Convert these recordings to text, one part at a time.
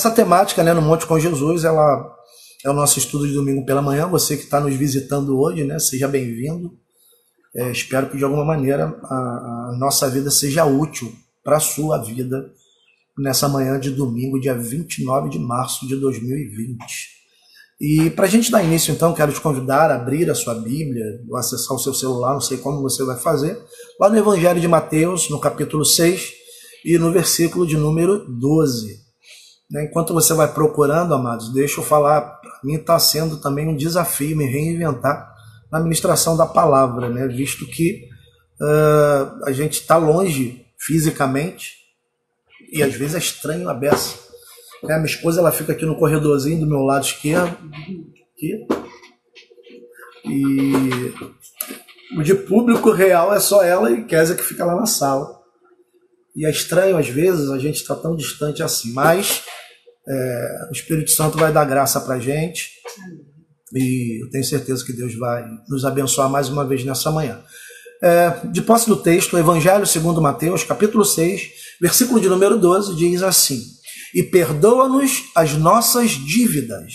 Essa temática, né, no Monte com Jesus, ela é o nosso estudo de domingo pela manhã. Você que está nos visitando hoje, né, seja bem-vindo. Espero que de alguma maneira a nossa vida seja útil para a sua vida nessa manhã de domingo, dia 29 de março de 2020. E para a gente dar início, então, quero te convidar a abrir a sua Bíblia, ou acessar o seu celular, não sei como você vai fazer, lá no Evangelho de Mateus, no capítulo 6 e no versículo de número 12. Enquanto você vai procurando, amados, deixa eu falar, para mim está sendo também um desafio me reinventar na ministração da palavra, né? Visto que a gente está longe fisicamente e às vezes é estranho a beça. Minha esposa, ela fica aqui no corredorzinho do meu lado esquerdo, aqui, e o de público real é só ela e Kézia que fica lá na sala. E é estranho às vezes a gente está tão distante assim, mas o Espírito Santo vai dar graça para a gente e eu tenho certeza que Deus vai nos abençoar mais uma vez nessa manhã. De posse do texto, o Evangelho segundo Mateus, capítulo 6, versículo de número 12, diz assim: E perdoa-nos as nossas dívidas,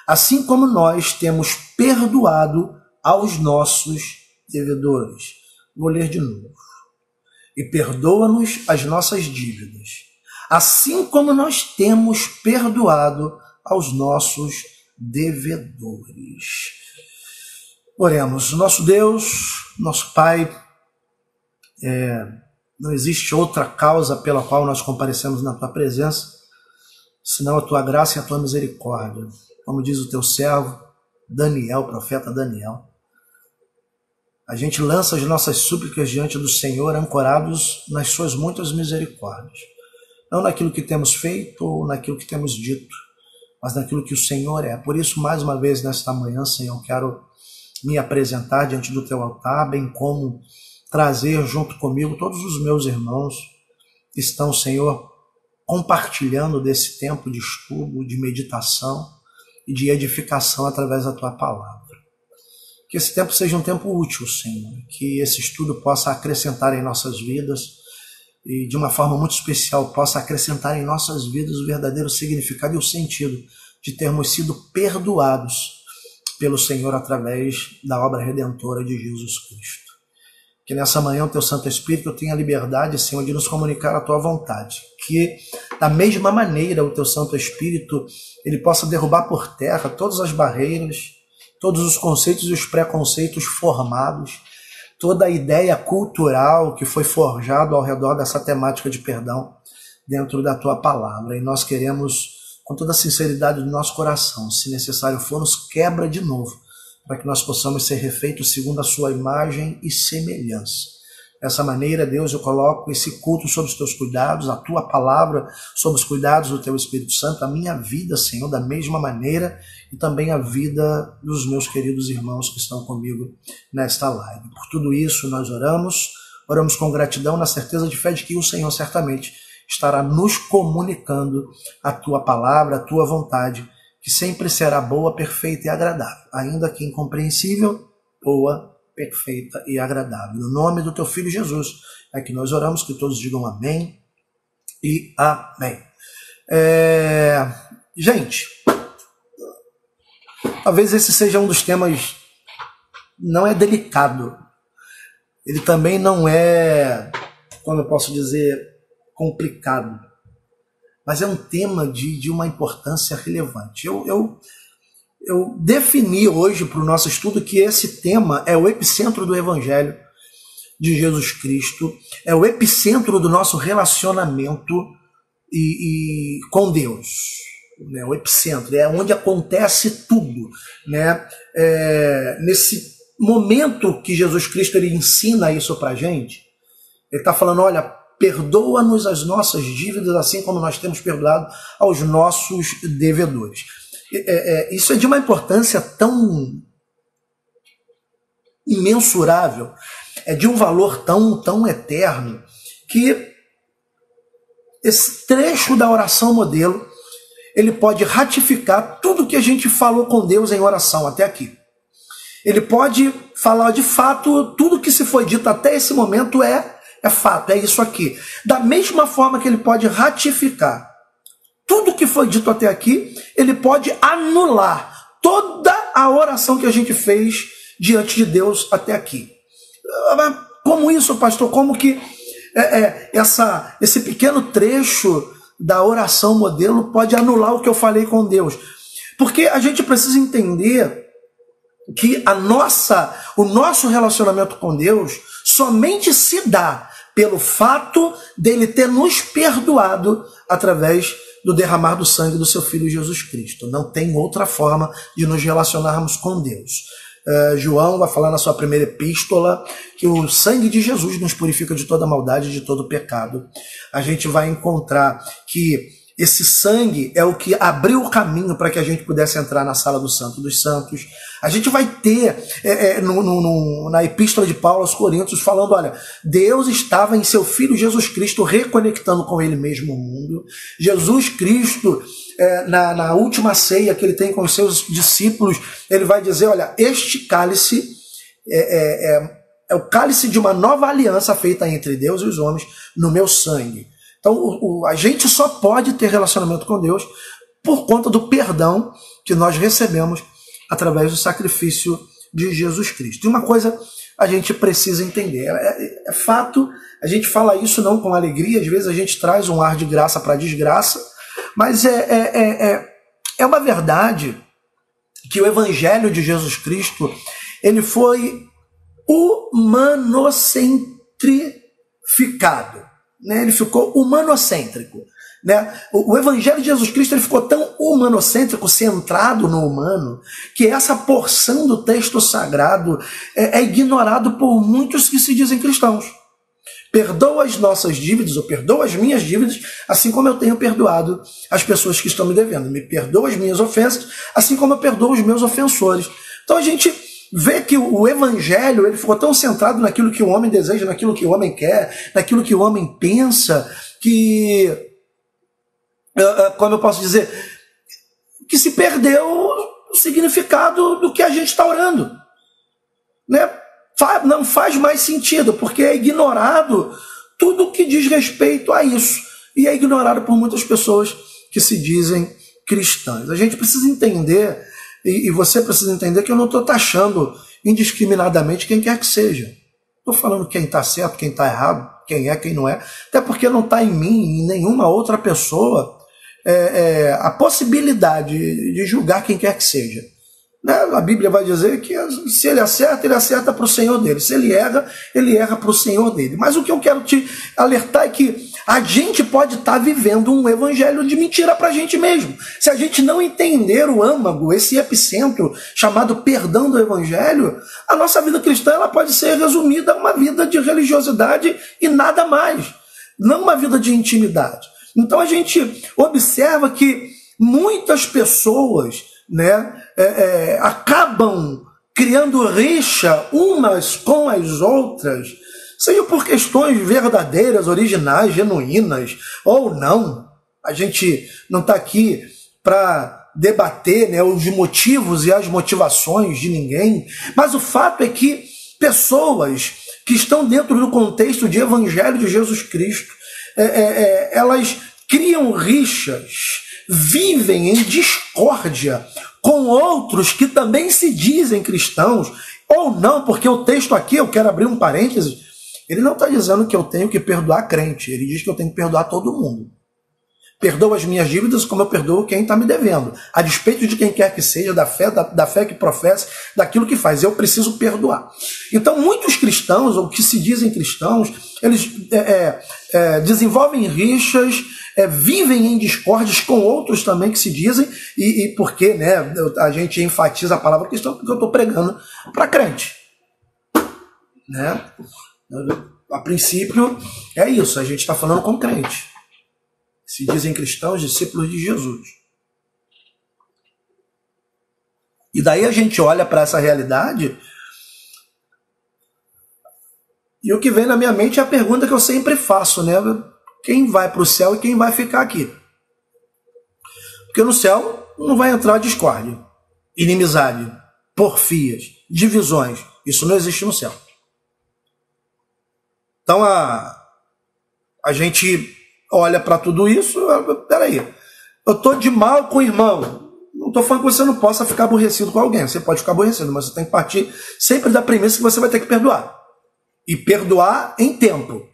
assim como nós temos perdoado aos nossos devedores. Vou ler de novo. E perdoa-nos as nossas dívidas, assim como nós temos perdoado aos nossos devedores. Oremos. Nosso Deus, nosso Pai, não existe outra causa pela qual nós comparecemos na Tua presença, senão a Tua graça e a Tua misericórdia. Como diz o Teu servo, Daniel, profeta Daniel. A gente lança as nossas súplicas diante do Senhor, ancorados nas Suas muitas misericórdias. Não naquilo que temos feito ou naquilo que temos dito, mas naquilo que o Senhor é. Por isso, mais uma vez, nesta manhã, Senhor, quero me apresentar diante do Teu altar, bem como trazer junto comigo todos os meus irmãos que estão, Senhor, compartilhando desse tempo de estudo, de meditação e de edificação através da Tua palavra. Que esse tempo seja um tempo útil, Senhor, que esse estudo possa acrescentar em nossas vidas e de uma forma muito especial possa acrescentar em nossas vidas o verdadeiro significado e o sentido de termos sido perdoados pelo Senhor através da obra redentora de Jesus Cristo. Que nessa manhã o Teu Santo Espírito tenha a liberdade, Senhor, de nos comunicar a Tua vontade. Que da mesma maneira o Teu Santo Espírito ele possa derrubar por terra todas as barreiras, todos os conceitos e os preconceitos formados, toda a ideia cultural que foi forjada ao redor dessa temática de perdão dentro da Tua palavra. E nós queremos, com toda a sinceridade do nosso coração, se necessário for, nos quebra de novo, para que nós possamos ser refeitos segundo a Sua imagem e semelhança. Dessa maneira, Deus, eu coloco esse culto sob os Teus cuidados, a Tua palavra sob os cuidados do Teu Espírito Santo, a minha vida, Senhor, da mesma maneira, e também a vida dos meus queridos irmãos que estão comigo nesta live. Por tudo isso, nós oramos com gratidão, na certeza de fé de que o Senhor certamente estará nos comunicando a Tua palavra, a Tua vontade, que sempre será boa, perfeita e agradável, ainda que incompreensível, boa, perfeita e agradável. No nome do Teu Filho Jesus é que nós oramos, que todos digam amém e amém. Gente, talvez esse seja um dos temas, não é delicado, ele também não é, como eu posso dizer, complicado, mas é um tema de uma importância relevante. Eu defini hoje para o nosso estudo que esse tema é o epicentro do Evangelho de Jesus Cristo, é o epicentro do nosso relacionamento com Deus. O epicentro, é onde acontece tudo. Né? Nesse momento que Jesus Cristo ele ensina isso para a gente, ele está falando, olha, perdoa-nos as nossas dívidas, assim como nós temos perdoado aos nossos devedores. Isso é de uma importância tão imensurável, é de um valor tão eterno, que esse trecho da oração modelo, ele pode ratificar tudo que a gente falou com Deus em oração até aqui. Ele pode falar de fato, tudo que se foi dito até esse momento é fato, é isso aqui. Da mesma forma que ele pode ratificar tudo que foi dito até aqui, ele pode anular toda a oração que a gente fez diante de Deus até aqui. Como isso, pastor? Como que esse pequeno trecho da oração modelo pode anular o que eu falei com Deus? Porque a gente precisa entender que o nosso relacionamento com Deus somente se dá pelo fato dele ter nos perdoado através do derramar do sangue do seu Filho Jesus Cristo. Não tem outra forma de nos relacionarmos com Deus. João vai falar na sua primeira epístola que o sangue de Jesus nos purifica de toda maldade e de todo pecado. A gente vai encontrar que esse sangue é o que abriu o caminho para que a gente pudesse entrar na sala do Santo dos Santos. A gente vai ter na epístola de Paulo aos Coríntios falando, olha, Deus estava em seu Filho Jesus Cristo reconectando com ele mesmo o mundo. Jesus Cristo, na última ceia que ele tem com os seus discípulos, ele vai dizer, olha, este cálice é o cálice de uma nova aliança feita entre Deus e os homens no meu sangue. Então, a gente só pode ter relacionamento com Deus por conta do perdão que nós recebemos através do sacrifício de Jesus Cristo. E uma coisa a gente precisa entender, é fato, a gente fala isso não com alegria, às vezes a gente traz um ar de graça para desgraça, mas é uma verdade que o Evangelho de Jesus Cristo, ele foi humanocentrificado. Ele ficou humanocêntrico. O Evangelho de Jesus Cristo ele ficou tão humanocêntrico, centrado no humano, que essa porção do texto sagrado é ignorado por muitos que se dizem cristãos. Perdoa as nossas dívidas, ou perdoa as minhas dívidas, assim como eu tenho perdoado as pessoas que estão me devendo. Me perdoa as minhas ofensas, assim como eu perdoo os meus ofensores. Então a gente vê que o Evangelho ele ficou tão centrado naquilo que o homem deseja, naquilo que o homem quer, naquilo que o homem pensa, que, como eu posso dizer, que se perdeu o significado do que a gente está orando. Não faz mais sentido, porque é ignorado tudo que diz respeito a isso. E é ignorado por muitas pessoas que se dizem cristãs. A gente precisa entender, e você precisa entender, que eu não estou taxando indiscriminadamente quem quer que seja. Estou falando quem está certo, quem está errado, quem é, quem não é. Até porque não está em mim, em nenhuma outra pessoa, a possibilidade de julgar quem quer que seja. A Bíblia vai dizer que se ele acerta para o Senhor dele. Se ele erra para o Senhor dele. Mas o que eu quero te alertar é que a gente pode estar vivendo um evangelho de mentira para a gente mesmo. Se a gente não entender o âmago, esse epicentro chamado perdão do evangelho, a nossa vida cristã ela pode ser resumida a uma vida de religiosidade e nada mais. Não uma vida de intimidade. Então a gente observa que muitas pessoas acabam criando rixa umas com as outras, seja por questões verdadeiras, originais, genuínas, ou não. A gente não está aqui para debater os motivos e as motivações de ninguém, mas o fato é que pessoas que estão dentro do contexto de Evangelho de Jesus Cristo, elas criam rixas, vivem em discórdia com outros que também se dizem cristãos, ou não, porque o texto aqui, eu quero abrir um parênteses, ele não está dizendo que eu tenho que perdoar crente, ele diz que eu tenho que perdoar todo mundo. Perdoa as minhas dívidas como eu perdoo quem está me devendo, a despeito de quem quer que seja, da fé que professa, daquilo que faz, eu preciso perdoar. Então muitos cristãos, ou que se dizem cristãos, eles desenvolvem rixas, vivem em discórdias com outros também que se dizem, e porque a gente enfatiza a palavra cristão, porque eu estou pregando para crente. A princípio é isso, a gente está falando com crente. Se dizem cristãos, discípulos de Jesus. E daí a gente olha para essa realidade e o que vem na minha mente é a pergunta que eu sempre faço, quem vai para o céu e quem vai ficar aqui? Porque no céu não vai entrar discórdia, inimizade, porfias, divisões. Isso não existe no céu. Então a gente olha para tudo isso, peraí, eu estou de mal com o irmão. Não estou falando que você não possa ficar aborrecido com alguém. Você pode ficar aborrecido, mas você tem que partir sempre da premissa que você vai ter que perdoar. E perdoar em tempo.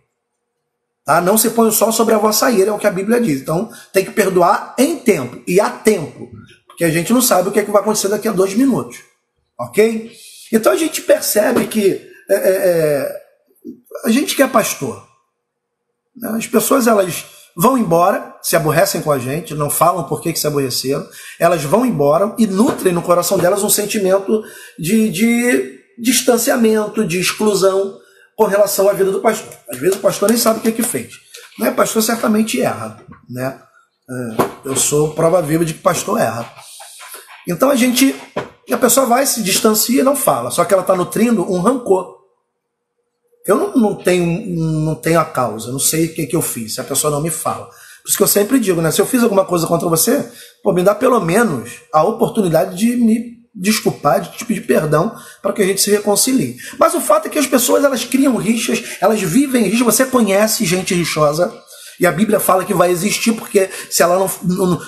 Tá? Não se põe o sol sobre a vossa ira, é o que a Bíblia diz. Então, tem que perdoar em tempo e a tempo. Porque a gente não sabe o que é que vai acontecer daqui a 2 minutos. Ok? Então, a gente percebe que a gente que é pastor, né? As pessoas, elas vão embora, se aborrecem com a gente, não falam por que se aborreceram, elas vão embora e nutrem no coração delas um sentimento de distanciamento, de exclusão com relação à vida do pastor. Às vezes o pastor nem sabe o que fez. Né? O pastor certamente erra. Né? Eu sou prova viva de que pastor erra. Então a pessoa vai, se distancia e não fala, só que ela está nutrindo um rancor. Eu não tenho a causa, não sei o que eu fiz, se a pessoa não me fala. Por isso que eu sempre digo, né? Se eu fiz alguma coisa contra você, pô, me dá pelo menos a oportunidade de me desculpar, de te pedir perdão, para que a gente se reconcilie. Mas o fato é que as pessoas, elas criam rixas, elas vivem rixas. Você conhece gente rixosa, e a Bíblia fala que vai existir, porque se ela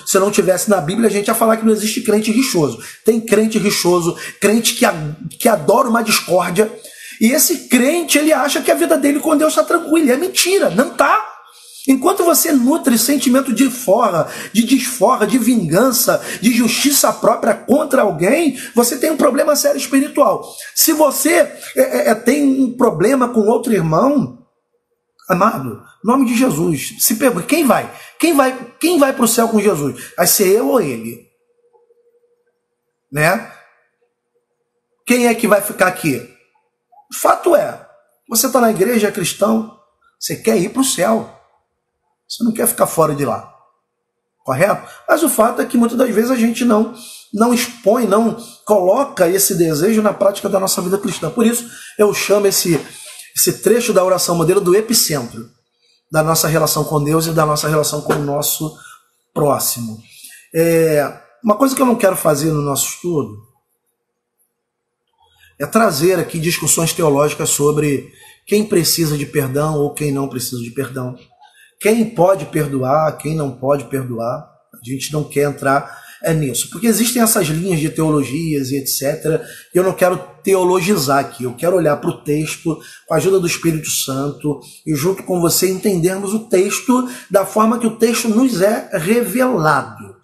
se não tivesse na Bíblia, a gente ia falar que não existe crente rixoso. Tem crente rixoso, crente que adora uma discórdia. E esse crente, ele acha que a vida dele com Deus está tranquila. É mentira, não está. Enquanto você nutre sentimento de forra, de desforra, de vingança, de justiça própria contra alguém, você tem um problema sério espiritual. Se você tem um problema com outro irmão, amado, em nome de Jesus, se pergunta, quem vai? Quem vai para o céu com Jesus? Vai ser eu ou ele? Né? Quem é que vai ficar aqui? O fato é, você está na igreja, é cristão, você quer ir para o céu. Você não quer ficar fora de lá. Correto? Mas o fato é que muitas das vezes a gente não expõe, não coloca esse desejo na prática da nossa vida cristã. Por isso eu chamo esse trecho da oração modelo do epicentro da nossa relação com Deus e da nossa relação com o nosso próximo. Uma coisa que eu não quero fazer no nosso estudo é trazer aqui discussões teológicas sobre quem precisa de perdão ou quem não precisa de perdão. Quem pode perdoar, quem não pode perdoar. A gente não quer entrar nisso. Porque existem essas linhas de teologias e etc. E eu não quero teologizar aqui. Eu quero olhar para o texto com a ajuda do Espírito Santo e junto com você entendermos o texto da forma que o texto nos é revelado.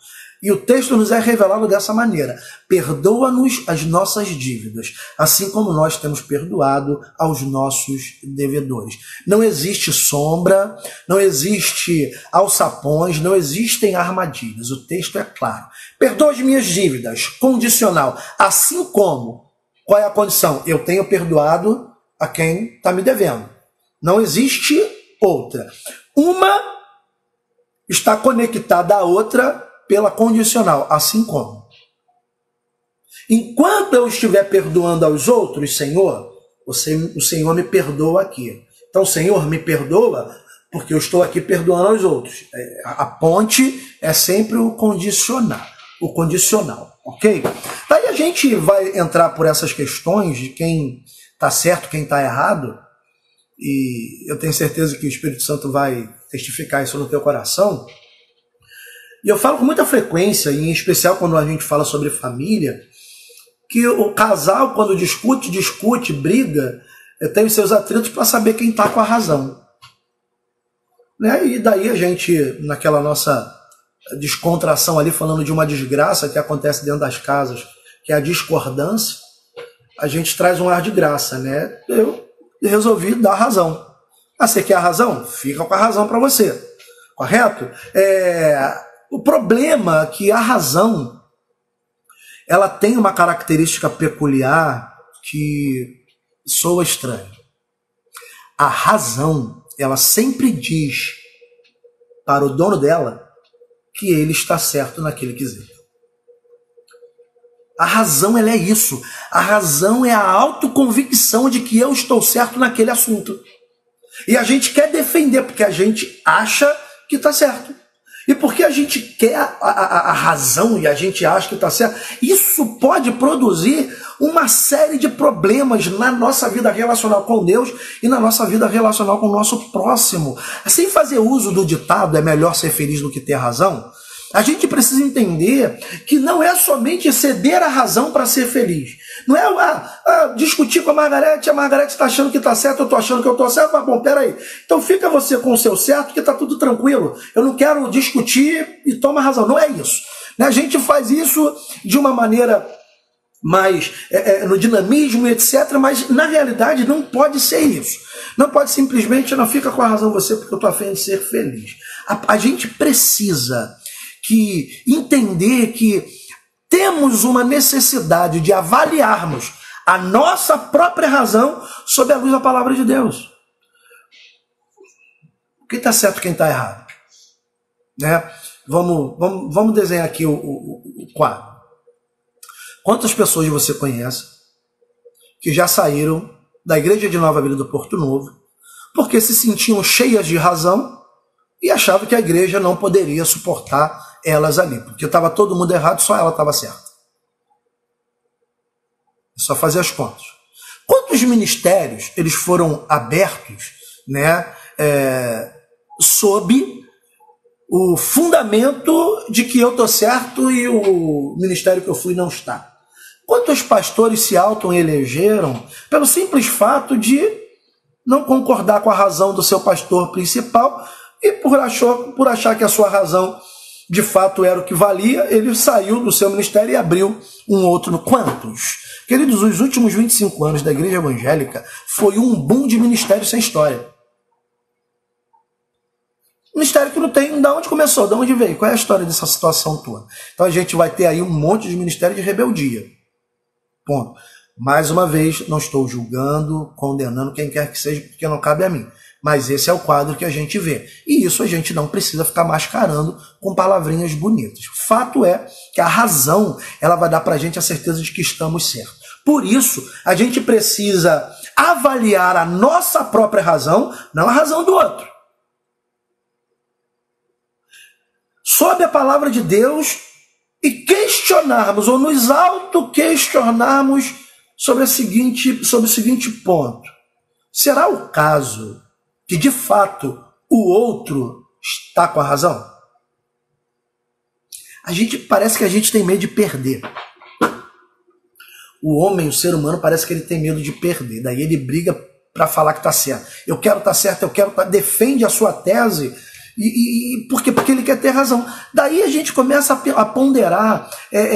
E o texto nos é revelado dessa maneira. Perdoa-nos as nossas dívidas, assim como nós temos perdoado aos nossos devedores. Não existe sombra, não existe alçapões, não existem armadilhas. O texto é claro. Perdoa as minhas dívidas, condicional. Assim como, qual é a condição? Eu tenho perdoado a quem está me devendo. Não existe outra. Uma está conectada à outra pela condicional, assim como. Enquanto eu estiver perdoando aos outros, Senhor, o Senhor me perdoa aqui. Então, Senhor, me perdoa porque eu estou aqui perdoando aos outros. A ponte é sempre o condicional, ok? Daí a gente vai entrar por essas questões de quem está certo, quem está errado, e eu tenho certeza que o Espírito Santo vai testificar isso no teu coração. E eu falo com muita frequência, e em especial quando a gente fala sobre família, que o casal, quando discute, briga, tem os seus atritos para saber quem está com a razão. Né? E daí a gente, naquela nossa descontração ali, falando de uma desgraça que acontece dentro das casas, que é a discordância, a gente traz um ar de graça. Né? Eu resolvi dar razão. Você quer a razão? Fica com a razão para você. Correto? O problema é que a razão, ela tem uma característica peculiar que soa estranho. A razão, ela sempre diz para o dono dela que ele está certo naquele quesito. A razão, ela é isso. A razão é a autoconvicção de que eu estou certo naquele assunto. E a gente quer defender porque a gente acha que está certo. E porque a gente quer a razão e a gente acha que está certo, isso pode produzir uma série de problemas na nossa vida relacional com Deus e na nossa vida relacional com o nosso próximo. Sem fazer uso do ditado, é melhor ser feliz do que ter razão, A gente precisa entender que não é somente ceder a razão para ser feliz. Não é discutir com a Margarete está achando que está certo, eu estou achando que eu estou certo, mas bom, peraí. Então fica você com o seu certo que está tudo tranquilo. Eu não quero discutir e toma razão. Não é isso. A gente faz isso de uma maneira mais no dinamismo, etc. Mas na realidade não pode ser isso. Não pode simplesmente, não fica com a razão você porque eu estou a fim de ser feliz. A gente precisa entender que temos uma necessidade de avaliarmos a nossa própria razão sob a luz da palavra de Deus. Quem está certo, quem está errado? Né? Vamos desenhar aqui o quadro. Quantas pessoas você conhece que já saíram da Igreja de Nova Vida do Porto Novo porque se sentiam cheias de razão e achavam que a igreja não poderia suportar elas ali, porque estava todo mundo errado, só ela estava certa. É só fazer as contas. Quantos ministérios eles foram abertos, né, sob o fundamento de que eu estou certo e o ministério que eu fui não está? Quantos pastores se auto-elegeram pelo simples fato de não concordar com a razão do seu pastor principal e por achar que a sua razão de fato era o que valia, ele saiu do seu ministério e abriu um outro. Quantos? Queridos, os últimos 25 anos da igreja evangélica foi um boom de ministério sem história. Ministério que não tem de onde começou, de onde veio, qual é a história dessa situação toda. Então a gente vai ter aí um monte de ministério de rebeldia. Ponto. Mais uma vez, não estou julgando, condenando quem quer que seja, porque não cabe a mim. Mas esse é o quadro que a gente vê. E isso a gente não precisa ficar mascarando com palavrinhas bonitas. Fato é que a razão, ela vai dar para a gente a certeza de que estamos certos. Por isso, a gente precisa avaliar a nossa própria razão, não a razão do outro. Sob a palavra de Deus e questionarmos, ou nos auto-questionarmos sobre o seguinte ponto. Será o caso que, de fato, o outro está com a razão? Parece que a gente tem medo de perder. O homem, o ser humano, parece que ele tem medo de perder. Daí ele briga para falar que está certo. Eu quero estar certo, defende a sua tese. Por quê? Porque ele quer ter razão. Daí a gente começa a ponderar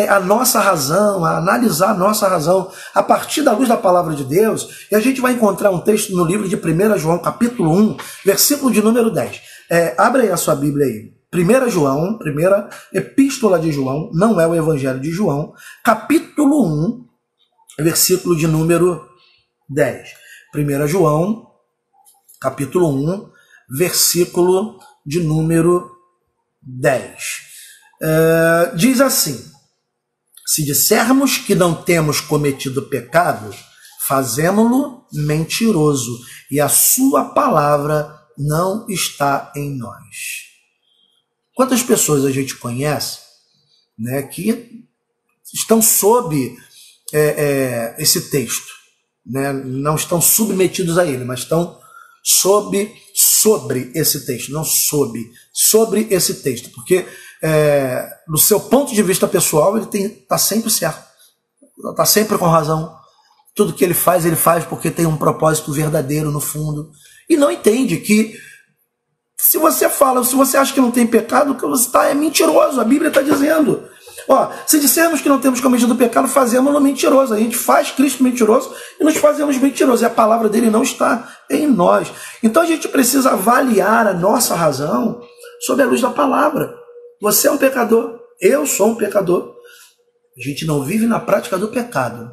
a nossa razão, a analisar a nossa razão a partir da luz da palavra de Deus, e a gente vai encontrar um texto no livro de 1 João, capítulo 1, versículo de número 10. Abre aí a sua Bíblia aí. 1 João, primeira epístola de João, não é o Evangelho de João, capítulo 1, versículo de número 10. 1 João, capítulo 1, versículo de número 10. Diz assim: se dissermos que não temos cometido pecado, fazemo-lo mentiroso, e a sua palavra não está em nós. Quantas pessoas a gente conhece, né, que estão sob esse texto, né, não estão submetidos a ele, mas estão sobre esse texto, não sobre esse texto, porque do seu ponto de vista pessoal ele está sempre certo, está sempre com razão, tudo que ele faz porque tem um propósito verdadeiro no fundo, e não entende que se você acha que não tem pecado, o que você está é mentiroso. A Bíblia está dizendo, se dissermos que não temos cometido pecado, fazemos-lo mentiroso. A gente faz Cristo mentiroso e nos fazemos mentirosos. E a palavra dele não está em nós. Então a gente precisa avaliar a nossa razão sob a luz da palavra. Você é um pecador, eu sou um pecador. A gente não vive na prática do pecado,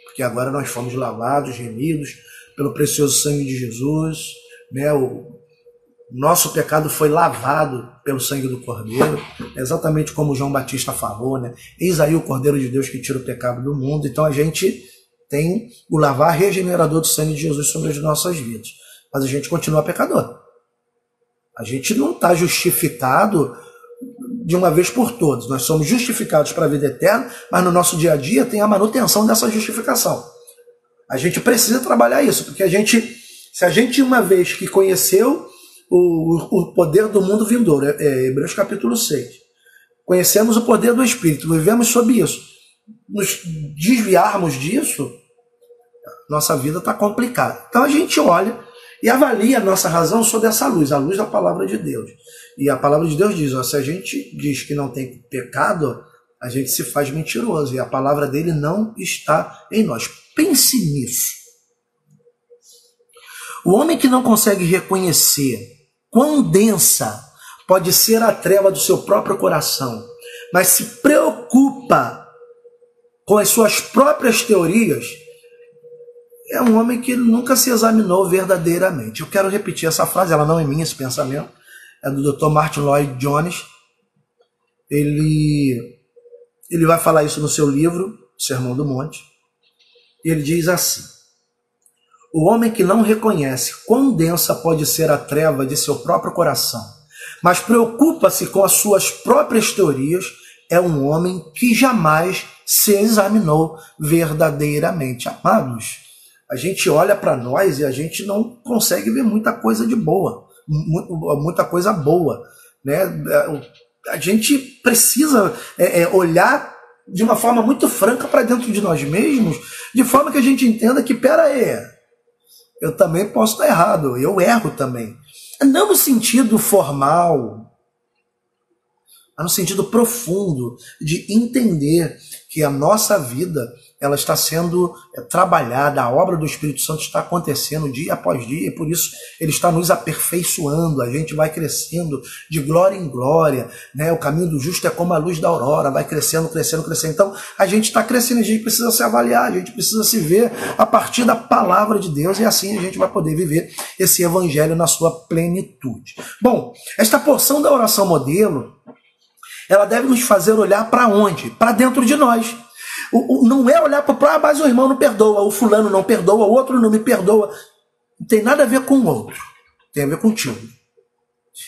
porque agora nós fomos lavados, remidos pelo precioso sangue de Jesus, né? O nosso pecado foi lavado pelo sangue do Cordeiro, exatamente como João Batista falou, né? Eis aí o Cordeiro de Deus que tira o pecado do mundo. Então a gente tem o lavar regenerador do sangue de Jesus sobre as nossas vidas. Mas a gente continua pecador. A gente não está justificado de uma vez por todas. Nós somos justificados para a vida eterna, mas no nosso dia a dia tem a manutenção dessa justificação. A gente precisa trabalhar isso, porque se a gente uma vez que conheceu o poder do mundo vindouro, Hebreus capítulo 6, conhecemos o poder do Espírito, vivemos sob isso, nos desviarmos disso, nossa vida está complicada. Então a gente olha e avalia a nossa razão sob essa luz, a luz da palavra de Deus. E a palavra de Deus diz, ó, se a gente diz que não tem pecado, a gente se faz mentiroso, e a palavra dele não está em nós. Pense nisso. O homem que não consegue reconhecer quão densa pode ser a treva do seu próprio coração, mas se preocupa com as suas próprias teorias, é um homem que nunca se examinou verdadeiramente. Eu quero repetir essa frase, ela não é minha, esse pensamento, é do Dr. Martin Lloyd Jones. Ele vai falar isso no seu livro, Sermão do Monte, e ele diz assim: o homem que não reconhece quão densa pode ser a treva de seu próprio coração, mas preocupa-se com as suas próprias teorias, é um homem que jamais se examinou verdadeiramente. Amados, a gente olha para nós e a gente não consegue ver muita coisa de boa, muita coisa boa, né? A gente precisa olhar de uma forma muito franca para dentro de nós mesmos, de forma que a gente entenda que, pera aí, eu também posso estar errado, eu erro também. Não no sentido formal, mas no sentido profundo de entender que a nossa vida ela está sendo trabalhada, a obra do Espírito Santo está acontecendo dia após dia, e por isso ele está nos aperfeiçoando, a gente vai crescendo de glória em glória, né? O caminho do justo é como a luz da aurora, vai crescendo, crescendo, crescendo. Então a gente está crescendo, a gente precisa se avaliar, a gente precisa se ver a partir da palavra de Deus, e assim a gente vai poder viver esse evangelho na sua plenitude. Bom, esta porção da oração modelo, ela deve nos fazer olhar para onde? Para dentro de nós. Não é olhar para mas o irmão não perdoa, o fulano não perdoa, o outro não me perdoa. Não tem nada a ver com o outro, tem a ver contigo.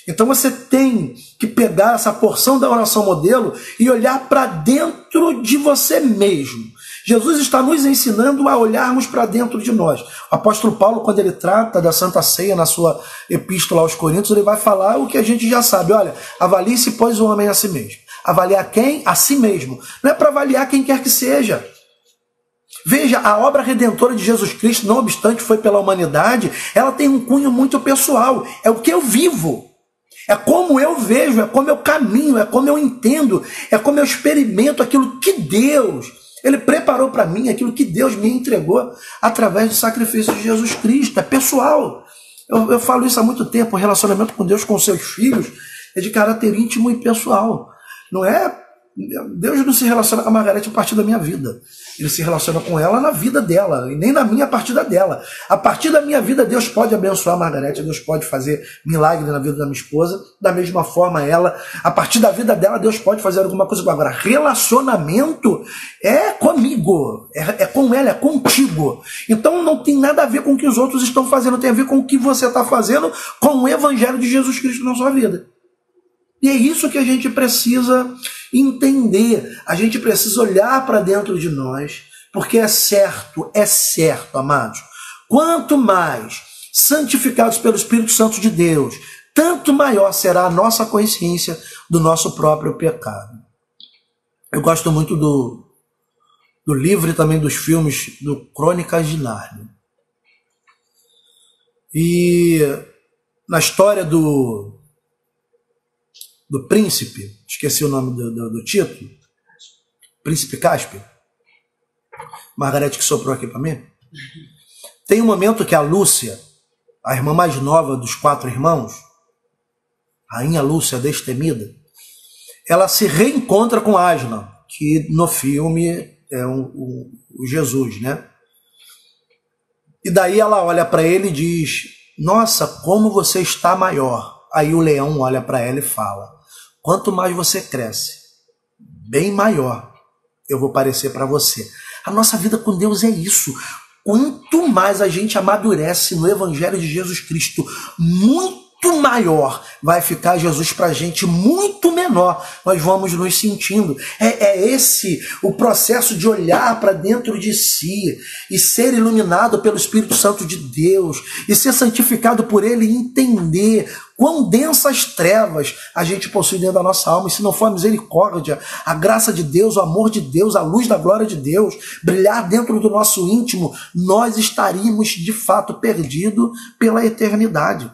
Então você tem que pegar essa porção da oração modelo e olhar para dentro de você mesmo. Jesus está nos ensinando a olharmos para dentro de nós. O apóstolo Paulo, quando ele trata da Santa Ceia na sua epístola aos Coríntios, ele vai falar o que a gente já sabe. Olha, avalie-se, pois, o homem a si mesmo. Avaliar quem? A si mesmo. Não é para avaliar quem quer que seja. Veja, a obra redentora de Jesus Cristo, não obstante foi pela humanidade, ela tem um cunho muito pessoal. É o que eu vivo. É como eu vejo, é como eu caminho, é como eu entendo, é como eu experimento aquilo que Deus, Ele preparou para mim, aquilo que Deus me entregou através do sacrifício de Jesus Cristo. É pessoal. Eu falo isso há muito tempo, o relacionamento com Deus, com seus filhos, é de caráter íntimo e pessoal. Não é... Deus não se relaciona com a Margarete a partir da minha vida. Ele se relaciona com ela na vida dela, e nem na minha a partir da dela. A partir da minha vida, Deus pode abençoar a Margarete, Deus pode fazer milagre na vida da minha esposa, da mesma forma ela, a partir da vida dela, Deus pode fazer alguma coisa. Agora, relacionamento é comigo, é com ela, é contigo. Então não tem nada a ver com o que os outros estão fazendo, tem a ver com o que você está fazendo com o Evangelho de Jesus Cristo na sua vida. E é isso que a gente precisa entender, a gente precisa olhar para dentro de nós, porque é certo, amados, quanto mais santificados pelo Espírito Santo de Deus, tanto maior será a nossa consciência do nosso próprio pecado. Eu gosto muito do livro e também dos filmes do Crônicas de Nárnia. E na história do príncipe, esqueci o nome do título, Príncipe Cáspio, Margarete que soprou aqui para mim, tem um momento que a Lúcia, a irmã mais nova dos 4 irmãos, Rainha Lúcia destemida, ela se reencontra com Aslan, que no filme é o Jesus, né? E daí ela olha para ele e diz: nossa, como você está maior. Aí o leão olha para ela e fala: quanto mais você cresce, bem maior eu vou parecer para você. A nossa vida com Deus é isso. Quanto mais a gente amadurece no Evangelho de Jesus Cristo, muito maior vai ficar Jesus para a gente, muito menor nós vamos nos sentindo. É esse o processo de olhar para dentro de si e ser iluminado pelo Espírito Santo de Deus e ser santificado por Ele e entender quão densas trevas a gente possui dentro da nossa alma. E se não for a misericórdia, a graça de Deus, o amor de Deus, a luz da glória de Deus brilhar dentro do nosso íntimo, nós estaríamos de fato perdidos pela eternidade.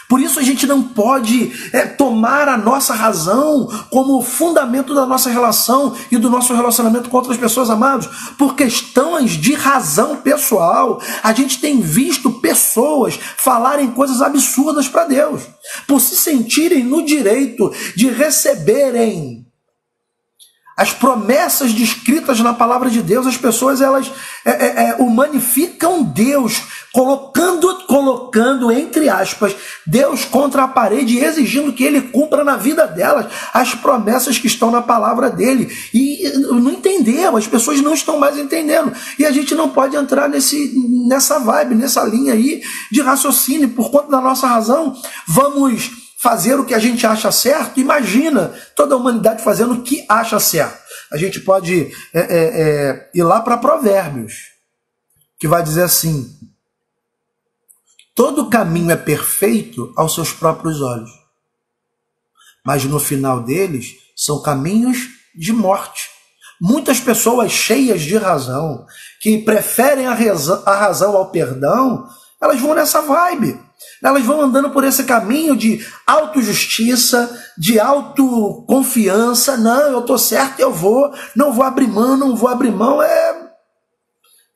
Por isso a gente não pode tomar a nossa razão como fundamento da nossa relação e do nosso relacionamento com outras pessoas, amados. Por questões de razão pessoal, a gente tem visto pessoas falarem coisas absurdas para Deus, por se sentirem no direito de receberem as promessas descritas na palavra de Deus. As pessoas elas humanificam Deus, colocando entre aspas Deus contra a parede e exigindo que Ele cumpra na vida delas as promessas que estão na palavra dele. E não entendeu, as pessoas não estão mais entendendo. E a gente não pode entrar nessa vibe, nessa linha aí de raciocínio. Por conta da nossa razão, vamos fazer o que a gente acha certo. Imagina toda a humanidade fazendo o que acha certo. A gente pode ir lá para Provérbios, que vai dizer assim: todo caminho é perfeito aos seus próprios olhos, mas no final deles são caminhos de morte. Muitas pessoas cheias de razão, que preferem a razão ao perdão, elas vão nessa vibe. Elas vão andando por esse caminho de autojustiça, de autoconfiança. Não, eu estou certo, eu vou, não vou abrir mão. É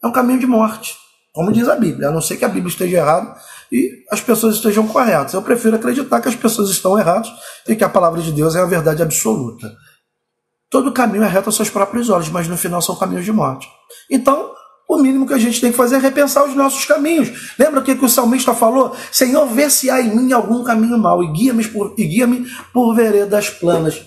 um caminho de morte, como diz a Bíblia, a não ser que a Bíblia esteja errada e as pessoas estejam corretas. Eu prefiro acreditar que as pessoas estão erradas e que a palavra de Deus é a verdade absoluta. Todo caminho é reto aos seus próprios olhos, mas no final são caminhos de morte. Então, o mínimo que a gente tem que fazer é repensar os nossos caminhos. Lembra o que o salmista falou? Senhor, vê se há em mim algum caminho mau e guia-me por veredas planas.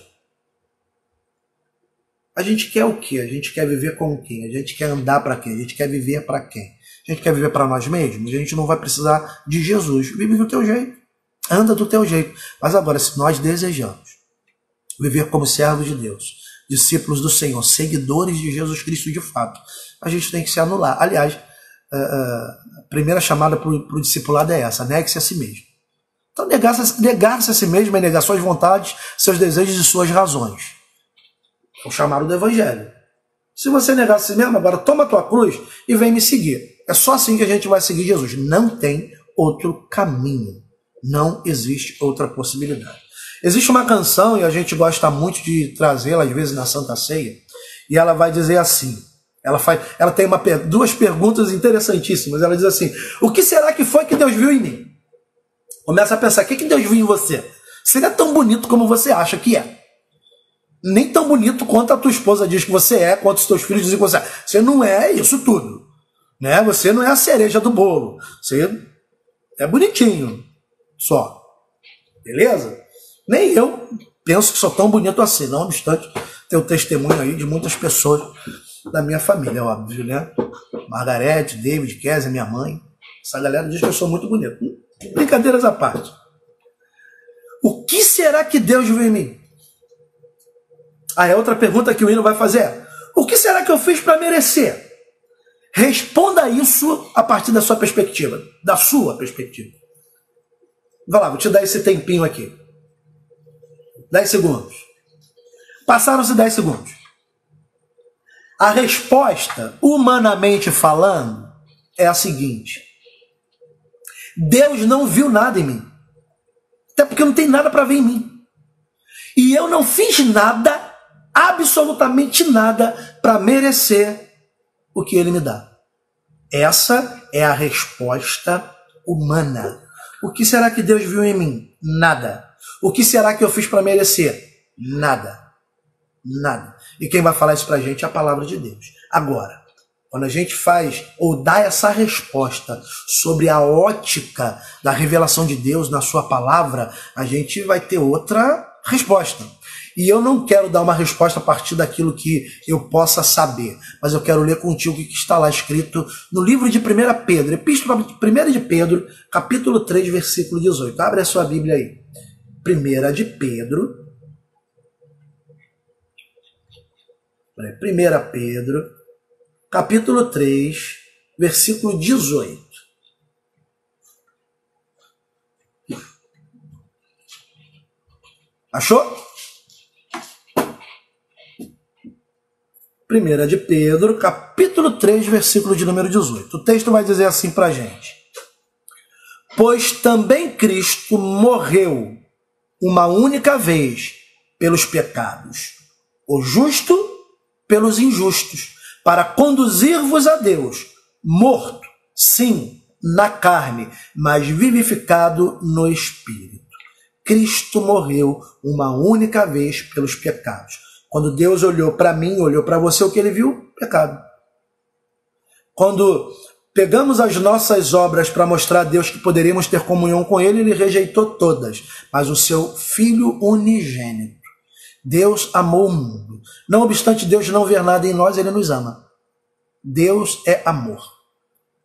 A gente quer o quê? A gente quer viver com quem? A gente quer andar para quem? A gente quer viver para quem? A gente quer viver para nós mesmos? A gente não vai precisar de Jesus. Vive do teu jeito. Anda do teu jeito. Mas agora, se nós desejamos viver como servos de Deus, discípulos do Senhor, seguidores de Jesus Cristo de fato, a gente tem que se anular. Aliás, a primeira chamada para o discipulado é essa: negue-se a si mesmo. Então, negar-se a si mesmo é negar suas vontades, seus desejos e suas razões. É o chamado do Evangelho. Se você negar a si mesmo, agora toma a tua cruz e vem me seguir. É só assim que a gente vai seguir Jesus. Não tem outro caminho. Não existe outra possibilidade. Existe uma canção, e a gente gosta muito de trazê-la, às vezes, na Santa Ceia, e ela vai dizer assim, ela tem duas perguntas interessantíssimas. Ela diz assim: o que será que foi que Deus viu em mim? Começa a pensar, o que Deus viu em você? Você não é tão bonito como você acha que é. Nem tão bonito quanto a tua esposa diz que você é, quanto os teus filhos dizem que você é. Você não é isso tudo, né? Você não é a cereja do bolo. Você é bonitinho, só. Beleza? Nem eu penso que sou tão bonito assim. Não obstante, ter o testemunho aí de muitas pessoas da minha família, óbvio, né? Margarete, David, Kézia, minha mãe. Essa galera diz que eu sou muito bonito. Brincadeiras à parte. O que será que Deus viu em mim? Aí a outra pergunta que o hino vai fazer é: o que será que eu fiz para merecer? Responda isso a partir da sua perspectiva. Da sua perspectiva. Vai lá, vou te dar esse tempinho aqui. 10 segundos. Passaram-se 10 segundos. A resposta, humanamente falando, é a seguinte: Deus não viu nada em mim. Até porque não tem nada para ver em mim. E eu não fiz nada, absolutamente nada, para merecer o que Ele me dá. Essa é a resposta humana. O que será que Deus viu em mim? Nada. O que será que eu fiz para merecer? Nada. Nada. E quem vai falar isso para a gente é a palavra de Deus. Agora, quando a gente faz ou dá essa resposta sobre a ótica da revelação de Deus na sua palavra, a gente vai ter outra resposta. E eu não quero dar uma resposta a partir daquilo que eu possa saber, mas eu quero ler contigo o que está lá escrito no livro de 1 Pedro, Epístola 1 de Pedro, capítulo 3, versículo 18. Abre a sua Bíblia aí. 1 de Pedro, 1 Pedro, capítulo 3, versículo 18. Achou? 1 de Pedro, capítulo 3, versículo de número 18. O texto vai dizer assim para a gente: pois também Cristo morreu uma única vez pelos pecados, o justo pelos injustos, para conduzir-vos a Deus, morto, sim, na carne, mas vivificado no Espírito. Cristo morreu uma única vez pelos pecados. Quando Deus olhou para mim, olhou para você, o que ele viu? Pecado. Quando pegamos as nossas obras para mostrar a Deus que poderíamos ter comunhão com ele, ele rejeitou todas, mas o seu Filho unigênito. Deus amou o mundo. Não obstante Deus não ver nada em nós, ele nos ama. Deus é amor.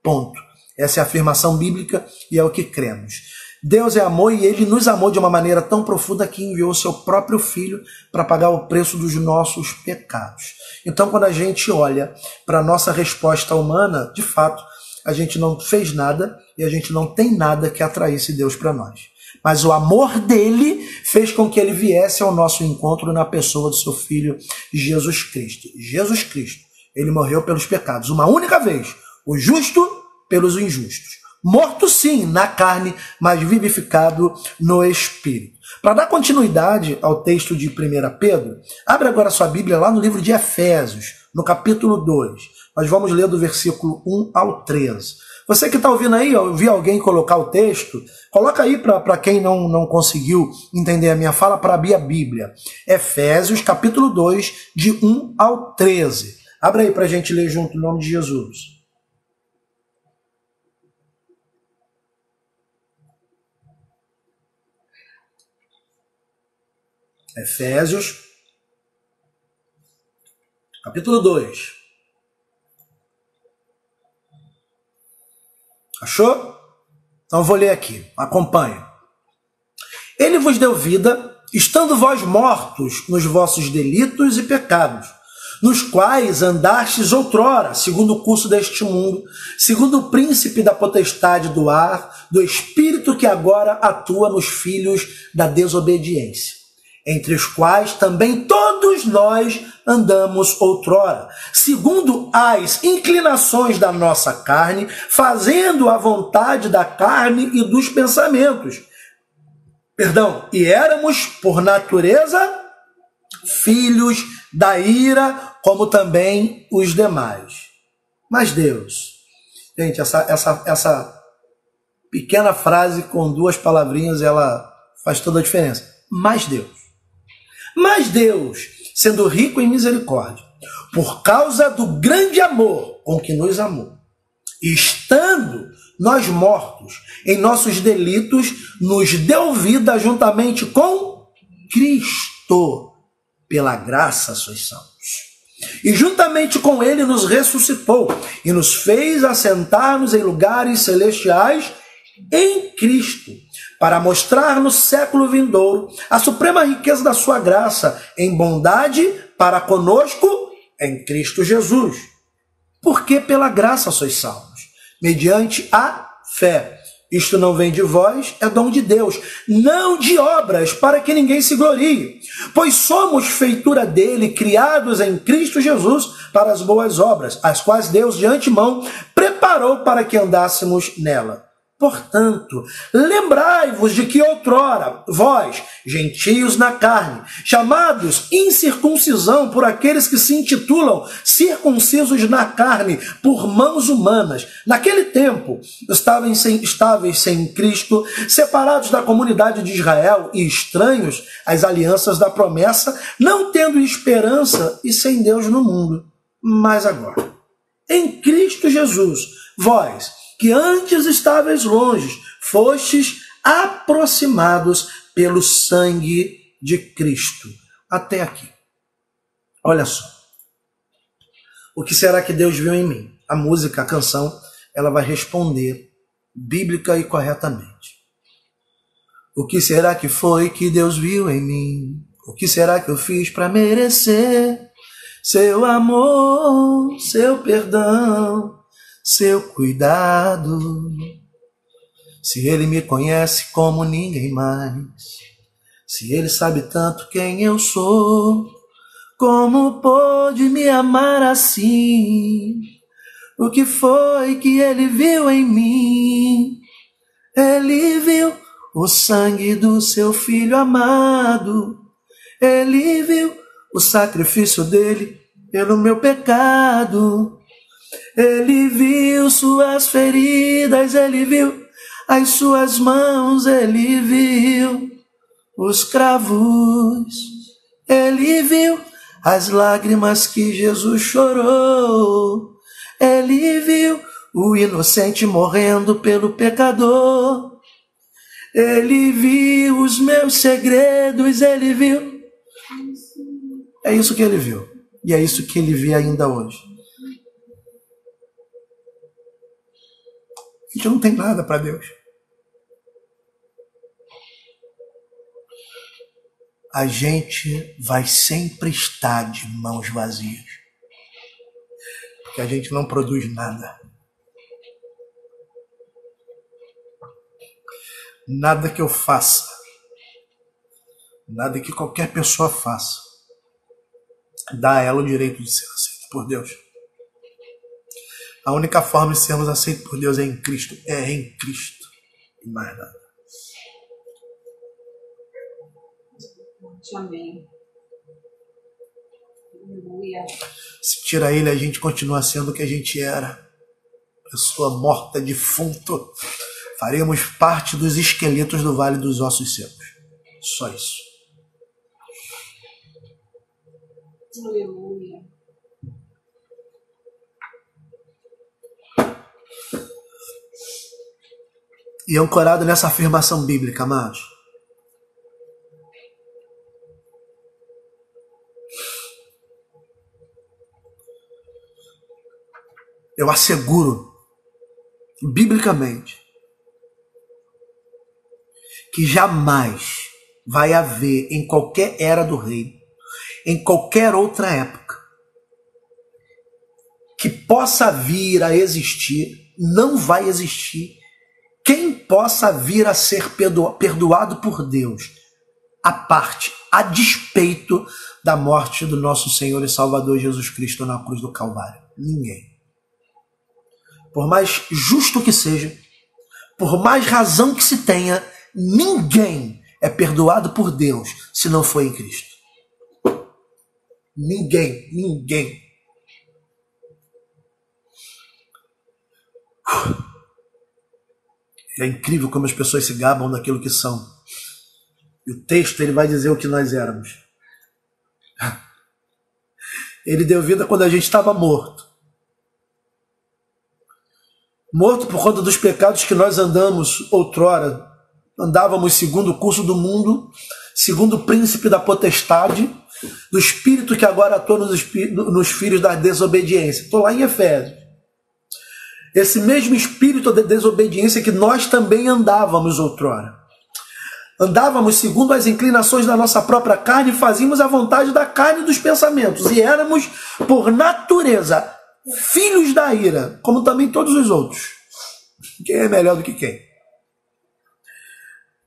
Ponto. Essa é a afirmação bíblica e é o que cremos. Deus é amor e ele nos amou de uma maneira tão profunda que enviou o seu próprio Filho para pagar o preço dos nossos pecados. Então, quando a gente olha para a nossa resposta humana, de fato, a gente não fez nada e a gente não tem nada que atraísse Deus para nós. Mas o amor dele fez com que ele viesse ao nosso encontro na pessoa do seu Filho Jesus Cristo. Jesus Cristo, ele morreu pelos pecados uma única vez, o justo pelos injustos. Morto sim, na carne, mas vivificado no Espírito. Para dar continuidade ao texto de 1 Pedro, abre agora sua Bíblia lá no livro de Efésios, no capítulo 2. Nós vamos ler do versículo 1 ao 13. Você que está ouvindo aí, ouvi alguém colocar o texto, coloca aí para quem não conseguiu entender a minha fala, para abrir a Bíblia. Efésios, capítulo 2, de 1 ao 13. Abre aí para a gente ler junto, em nome de Jesus. Efésios, capítulo 2. Achou? Então vou ler aqui, acompanhe. Ele vos deu vida, estando vós mortos nos vossos delitos e pecados, nos quais andastes outrora, segundo o curso deste mundo, segundo o príncipe da potestade do ar, do espírito que agora atua nos filhos da desobediência, entre os quais também todos nós andamos outrora, segundo as inclinações da nossa carne, fazendo a vontade da carne e dos pensamentos. E éramos, por natureza, filhos da ira, como também os demais. Mas Deus, gente, essa pequena frase com duas palavrinhas, ela faz toda a diferença. Mas Deus, sendo rico em misericórdia, por causa do grande amor com que nos amou, estando nós mortos em nossos delitos, nos deu vida juntamente com Cristo. Pela graça sois salvos. E juntamente com ele nos ressuscitou e nos fez assentar-nos em lugares celestiais em Cristo, para mostrar no século vindouro a suprema riqueza da sua graça em bondade para conosco em Cristo Jesus. Porque pela graça sois salvos, mediante a fé. Isto não vem de vós, é dom de Deus, não de obras, para que ninguém se glorie. Pois somos feitura dele, criados em Cristo Jesus para as boas obras, as quais Deus de antemão preparou para que andássemos nela. Portanto, lembrai-vos de que outrora, vós, gentios na carne, chamados incircuncisão por aqueles que se intitulam circuncisos na carne por mãos humanas, naquele tempo estáveis sem Cristo, separados da comunidade de Israel e estranhos às alianças da promessa, não tendo esperança e sem Deus no mundo. Mas agora, em Cristo Jesus, vós, que antes estáveis longe, fostes aproximados pelo sangue de Cristo, até aqui. Olha só. O que será que Deus viu em mim? A música, a canção, ela vai responder bíblica e corretamente. O que será que foi que Deus viu em mim? O que será que eu fiz para merecer seu amor, seu perdão, seu cuidado? Se Ele me conhece como ninguém mais, se Ele sabe tanto quem eu sou, como pôde me amar assim? O que foi que Ele viu em mim? Ele viu o sangue do seu Filho amado. Ele viu o sacrifício dele pelo meu pecado. Ele viu suas feridas, ele viu as suas mãos, ele viu os cravos, ele viu as lágrimas que Jesus chorou, ele viu o inocente morrendo pelo pecador, ele viu os meus segredos, ele viu. É isso que ele viu, e é isso que ele vê ainda hoje. A gente não tem nada para Deus. A gente vai sempre estar de mãos vazias, porque a gente não produz nada. Nada que eu faça, nada que qualquer pessoa faça, dá a ela o direito de ser aceita por Deus. A única forma de sermos aceitos por Deus é em Cristo. É em Cristo. E mais nada. Amém. Aleluia. Se tira Ele, a gente continua sendo o que a gente era. Pessoa morta, defunto. Faremos parte dos esqueletos do Vale dos Ossos Secos. Só isso. Aleluia. E ancorado nessa afirmação bíblica, amados, eu asseguro, biblicamente, que jamais vai haver em qualquer era do reino, em qualquer outra época, que possa vir a existir, não vai existir, quem possa vir a ser perdoado por Deus, à parte, a despeito da morte do nosso Senhor e Salvador Jesus Cristo na cruz do Calvário. Ninguém. Por mais justo que seja, por mais razão que se tenha, ninguém é perdoado por Deus se não for em Cristo. Ninguém, ninguém. É incrível como as pessoas se gabam daquilo que são. E o texto ele vai dizer o que nós éramos. Ele deu vida quando a gente estava morto. Morto por conta dos pecados que nós andamos outrora. Andávamos segundo o curso do mundo, segundo o príncipe da potestade, do espírito que agora atua nos filhos da desobediência. Estou lá em Efésios. Esse mesmo espírito de desobediência que nós também andávamos outrora. Andávamos segundo as inclinações da nossa própria carne e fazíamos a vontade da carne e dos pensamentos. E éramos, por natureza, filhos da ira, como também todos os outros. Quem é melhor do que quem?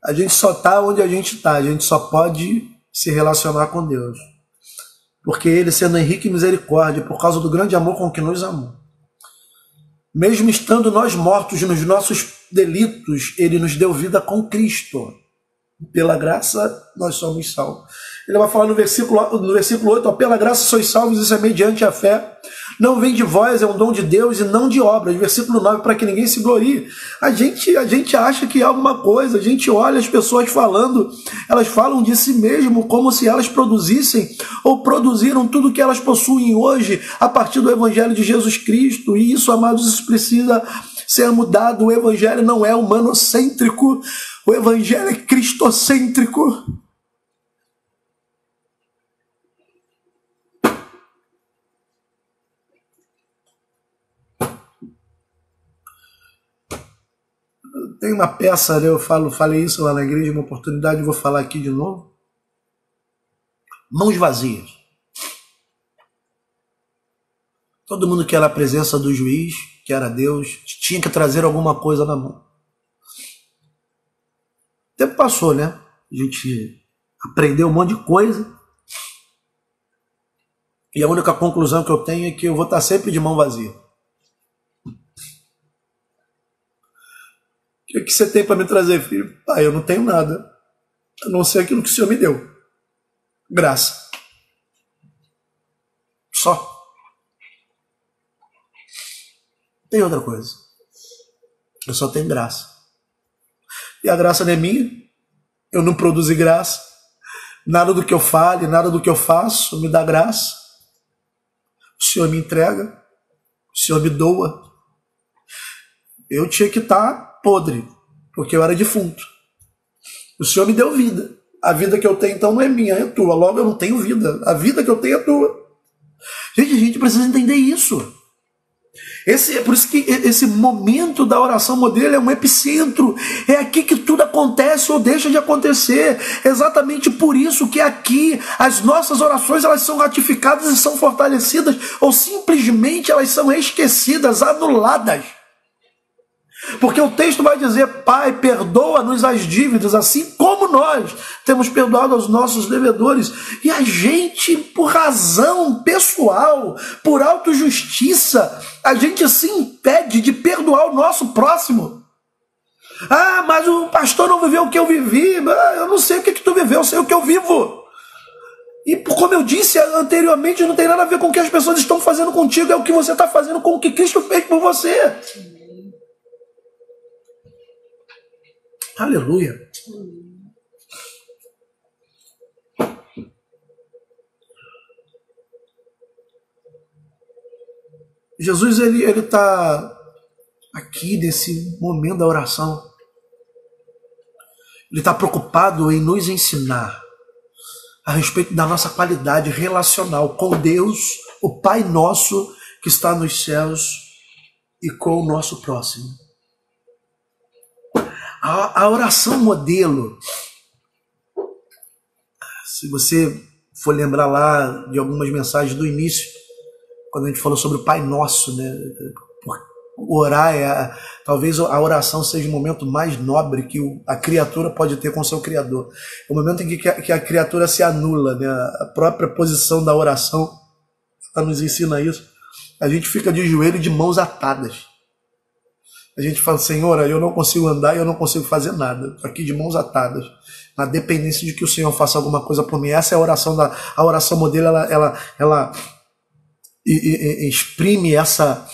A gente só está onde a gente está. A gente só pode se relacionar com Deus. Porque Ele, sendo rico em misericórdia, por causa do grande amor com que nos amou, mesmo estando nós mortos nos nossos delitos, Ele nos deu vida com Cristo. Pela graça, nós somos salvos. Ele vai falar no versículo 8, ó, pela graça sois salvos, isso é mediante a fé. Não vem de vós, é um dom de Deus e não de obras. Versículo 9, para que ninguém se glorie. A gente acha que é alguma coisa, a gente olha as pessoas falando, elas falam de si mesmo como se elas produzissem ou produziram tudo que elas possuem hoje a partir do Evangelho de Jesus Cristo. E isso, amados, isso precisa ser mudado. O Evangelho não é humanocêntrico, o Evangelho é cristocêntrico. Tem uma peça, né, eu falei isso lá na igreja, uma oportunidade, vou falar aqui de novo. Mãos vazias. Todo mundo que era a presença do juiz, que era Deus, tinha que trazer alguma coisa na mão. O tempo passou, né? A gente aprendeu um monte de coisa. E a única conclusão que eu tenho é que eu vou estar sempre de mão vazia. O que você tem para me trazer, filho? Pai, eu não tenho nada, a não ser aquilo que o Senhor me deu. Graça. Só. Não tem outra coisa. Eu só tenho graça. E a graça não é minha. Eu não produzo graça. Nada do que eu fale, nada do que eu faço me dá graça. O Senhor me entrega. O Senhor me doa. Eu tinha que estar podre, porque eu era defunto. O Senhor me deu vida. A vida que eu tenho, então, não é minha, é tua. Logo, eu não tenho vida. A vida que eu tenho é tua. Gente, a gente precisa entender isso. Por isso que esse momento da oração modelo é um epicentro. É aqui que tudo acontece ou deixa de acontecer. Exatamente por isso que aqui as nossas orações elas são ratificadas e são fortalecidas, ou simplesmente elas são esquecidas, anuladas. Porque o texto vai dizer: Pai, perdoa-nos as dívidas, assim como nós temos perdoado aos nossos devedores. E a gente, por razão pessoal, por autojustiça, a gente se impede de perdoar o nosso próximo. Ah, mas o pastor não viveu o que eu vivi. Eu não sei o que tu viveu, eu sei o que eu vivo. E como eu disse anteriormente, não tem nada a ver com o que as pessoas estão fazendo contigo, é o que você está fazendo com o que Cristo fez por você. Aleluia. Jesus, ele está aqui nesse momento da oração. Ele está preocupado em nos ensinar a respeito da nossa qualidade relacional com Deus, o Pai nosso que está nos céus, e com o nosso próximo. A oração modelo, se você for lembrar lá de algumas mensagens do início, quando a gente falou sobre o Pai Nosso, né? Orar talvez a oração seja o momento mais nobre que a criatura pode ter com o seu Criador. É o momento em que a criatura se anula, né? A própria posição da oração, ela nos ensina isso. A gente fica de joelho e de mãos atadas. A gente fala: Senhor, eu não consigo andar e eu não consigo fazer nada. Estou aqui de mãos atadas, na dependência de que o Senhor faça alguma coisa por mim. Essa é a oração modelo, ela exprime essa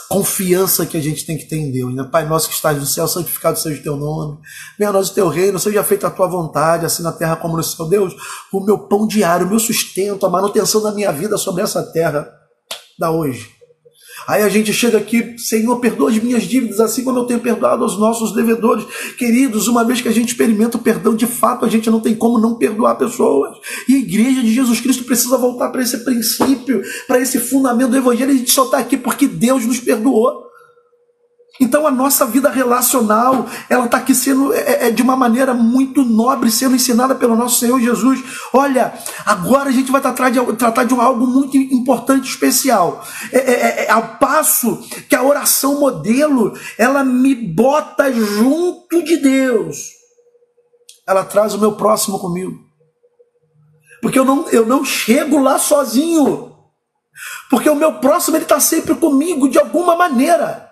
confiança que a gente tem que ter em Deus, né? Pai nosso que estás no céu, santificado seja o teu nome. Venha a nós o teu reino, seja feita a tua vontade, assim na terra como no céu. Deus, o meu pão diário, o meu sustento, a manutenção da minha vida sobre essa terra, dá hoje. Aí a gente chega aqui: Senhor, perdoa as minhas dívidas, assim como eu tenho perdoado aos nossos devedores. Queridos, uma vez que a gente experimenta o perdão de fato, a gente não tem como não perdoar pessoas. E a igreja de Jesus Cristo precisa voltar para esse princípio, para esse fundamento do evangelho. A gente só está aqui porque Deus nos perdoou. Então a nossa vida relacional, ela está aqui sendo de uma maneira muito nobre, sendo ensinada pelo nosso Senhor Jesus. Olha, agora a gente vai tratar de algo muito importante, especial. Ao passo que a oração modelo, ela me bota junto de Deus. Ela traz o meu próximo comigo. Porque eu não chego lá sozinho. Porque o meu próximo, ele está sempre comigo de alguma maneira.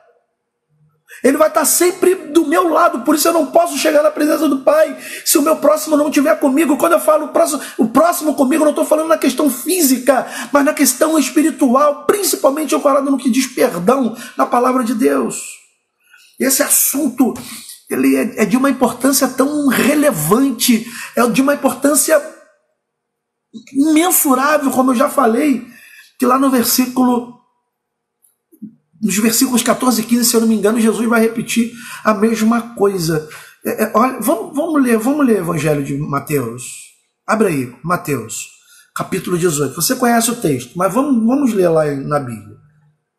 Ele vai estar sempre do meu lado, por isso eu não posso chegar na presença do Pai se o meu próximo não estiver comigo. Quando eu falo o próximo comigo, eu não estou falando na questão física, mas na questão espiritual, principalmente eu falo no que diz perdão na palavra de Deus. Esse assunto, ele é de uma importância tão relevante, é de uma importância imensurável, como eu já falei, que lá nos versículos 14 e 15, se eu não me engano, Jesus vai repetir a mesma coisa. Olha, vamos ler o Evangelho de Mateus. Abre aí, Mateus, capítulo 18. Você conhece o texto, mas vamos ler lá na Bíblia.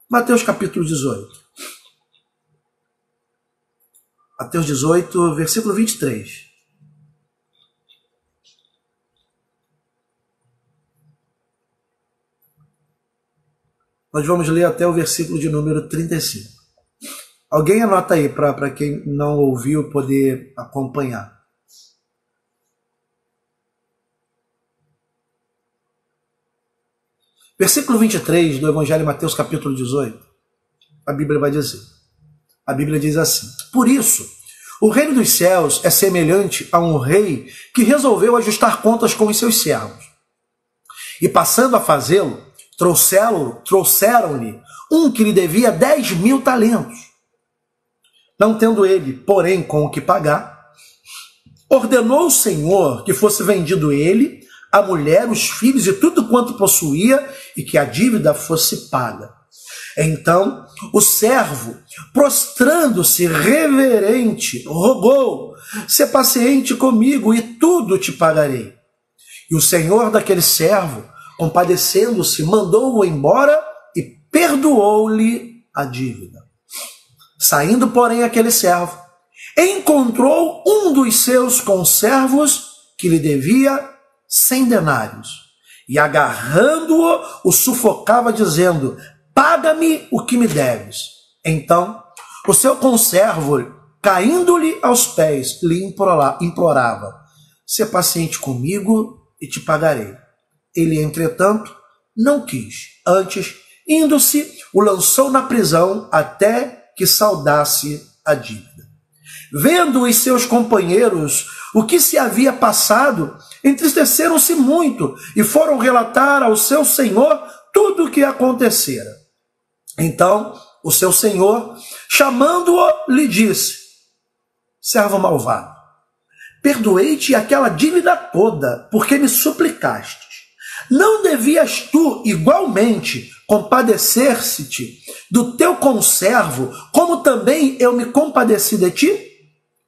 Mateus, capítulo 18. Mateus 18, versículo 23. Nós vamos ler até o versículo de número 35. Alguém anota aí para quem não ouviu poder acompanhar. Versículo 23 do Evangelho de Mateus, capítulo 18, a Bíblia vai dizer. A Bíblia diz assim: por isso, o reino dos céus é semelhante a um rei que resolveu ajustar contas com os seus servos. E passando a fazê-lo, trouxeram-lhe um que lhe devia 10.000 talentos. Não tendo ele, porém, com o que pagar, ordenou o Senhor que fosse vendido ele, a mulher, os filhos e tudo quanto possuía, e que a dívida fosse paga. Então o servo, prostrando-se reverente, rogou: sê paciente comigo e tudo te pagarei. E o senhor daquele servo, compadecendo-se, mandou-o embora e perdoou-lhe a dívida. Saindo, porém, aquele servo encontrou um dos seus conservos que lhe devia 100 denários, e agarrando-o, o sufocava, dizendo: paga-me o que me deves. Então o seu conservo, caindo-lhe aos pés, lhe implorava: sê paciente comigo e te pagarei. Ele, entretanto, não quis. Antes, indo-se, o lançou na prisão até que saldasse a dívida. Vendo os seus companheiros o que se havia passado, entristeceram-se muito e foram relatar ao seu senhor tudo o que acontecera. Então o seu senhor, chamando-o, lhe disse: servo malvado, perdoei-te aquela dívida toda, porque me suplicastes. Não devias tu, igualmente, compadecer-se-te do teu conservo, como também eu me compadeci de ti?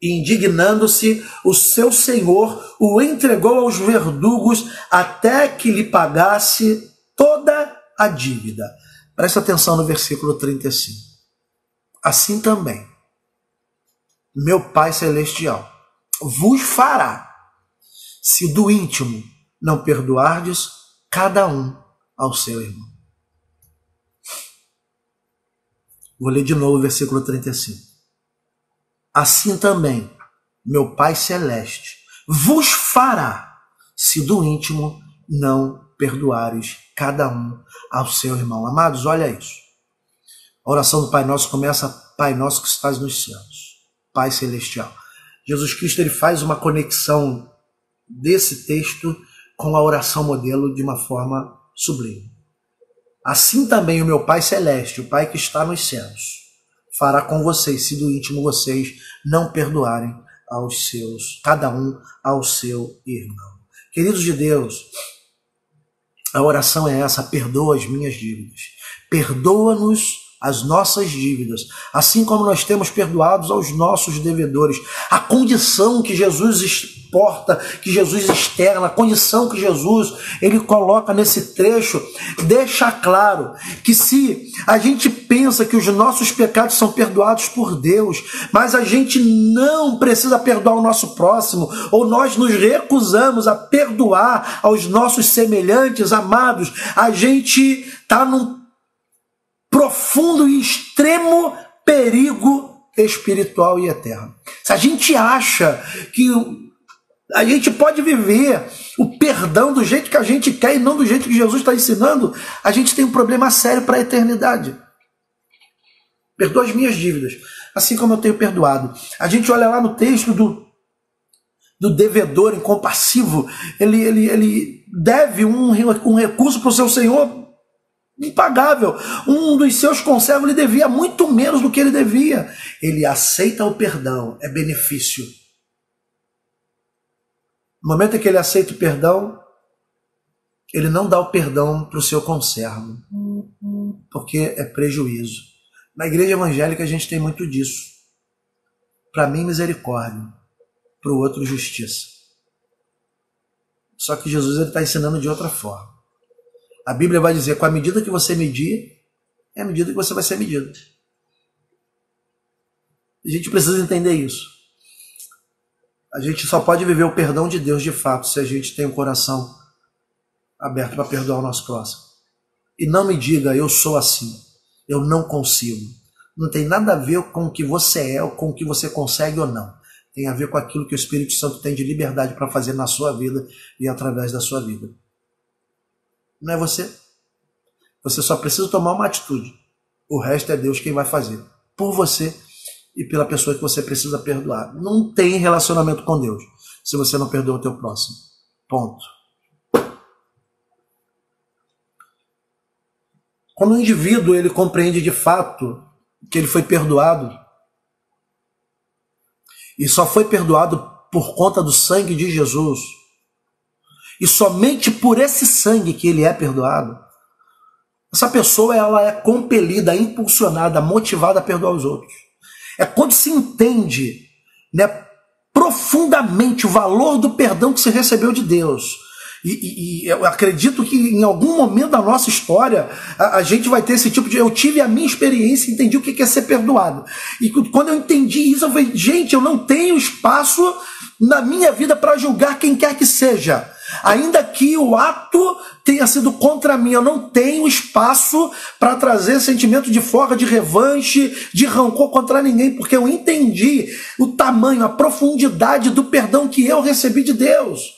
E, indignando-se, o seu senhor o entregou aos verdugos até que lhe pagasse toda a dívida. Presta atenção no versículo 35. Assim também, meu Pai Celestial vos fará, se do íntimo não perdoardes cada um ao seu irmão. Vou ler de novo o versículo 35. Assim também, meu Pai Celeste vos fará, se do íntimo não perdoares cada um ao seu irmão. Amados, olha isso. A oração do Pai Nosso começa: Pai Nosso que estás nos céus, Pai Celestial. Jesus Cristo, ele faz uma conexão desse texto com a oração modelo de uma forma sublime. Assim também o meu Pai Celeste, o Pai que está nos céus, fará com vocês, se do íntimo vocês não perdoarem aos seus, cada um ao seu irmão. Queridos de Deus, a oração é essa: perdoa as minhas dívidas. Perdoa-nos as nossas dívidas, assim como nós temos perdoados aos nossos devedores. A condição que Jesus exporta, que Jesus externa, a condição que Jesus ele coloca nesse trecho, deixa claro que se a gente pensa que os nossos pecados são perdoados por Deus, mas a gente não precisa perdoar o nosso próximo, ou nós nos recusamos a perdoar aos nossos semelhantes, amados, a gente está num profundo e extremo perigo espiritual e eterno. Se a gente acha que a gente pode viver o perdão do jeito que a gente quer e não do jeito que Jesus está ensinando, a gente tem um problema sério para a eternidade. Perdoa as minhas dívidas, assim como eu tenho perdoado. A gente olha lá no texto do devedor incompassivo, ele deve um recurso para o seu senhor impagável. Um dos seus conservos lhe devia muito menos do que ele devia. Ele aceita o perdão, é benefício. No momento em que ele aceita o perdão, ele não dá o perdão para o seu conservo, porque é prejuízo. Na igreja evangélica a gente tem muito disso. Para mim, misericórdia, para o outro, justiça. Só que Jesus está ensinando de outra forma. A Bíblia vai dizer: com a medida que você medir, é a medida que você vai ser medido. A gente precisa entender isso. A gente só pode viver o perdão de Deus de fato se a gente tem o coração aberto para perdoar o nosso próximo. E não me diga, eu sou assim, eu não consigo. Não tem nada a ver com o que você é ou com o que você consegue ou não. Tem a ver com aquilo que o Espírito Santo tem de liberdade para fazer na sua vida e através da sua vida. Não é você. Você só precisa tomar uma atitude. O resto é Deus quem vai fazer. Por você e pela pessoa que você precisa perdoar. Não tem relacionamento com Deus se você não perdoa o teu próximo. Ponto. Quando o indivíduo ele compreende de fato que ele foi perdoado, e só foi perdoado por conta do sangue de Jesus, e somente por esse sangue que ele é perdoado, essa pessoa ela é compelida, impulsionada, motivada a perdoar os outros. É quando se entende, né, profundamente o valor do perdão que se recebeu de Deus. E eu acredito que em algum momento da nossa história a gente vai ter esse tipo de... Eu tive a minha experiência e entendi o que é ser perdoado. E quando eu entendi isso, eu falei, gente, eu não tenho espaço na minha vida para julgar quem quer que seja. Ainda que o ato tenha sido contra mim, eu não tenho espaço para trazer sentimento de folga, de revanche, de rancor contra ninguém, porque eu entendi o tamanho, a profundidade do perdão que eu recebi de Deus.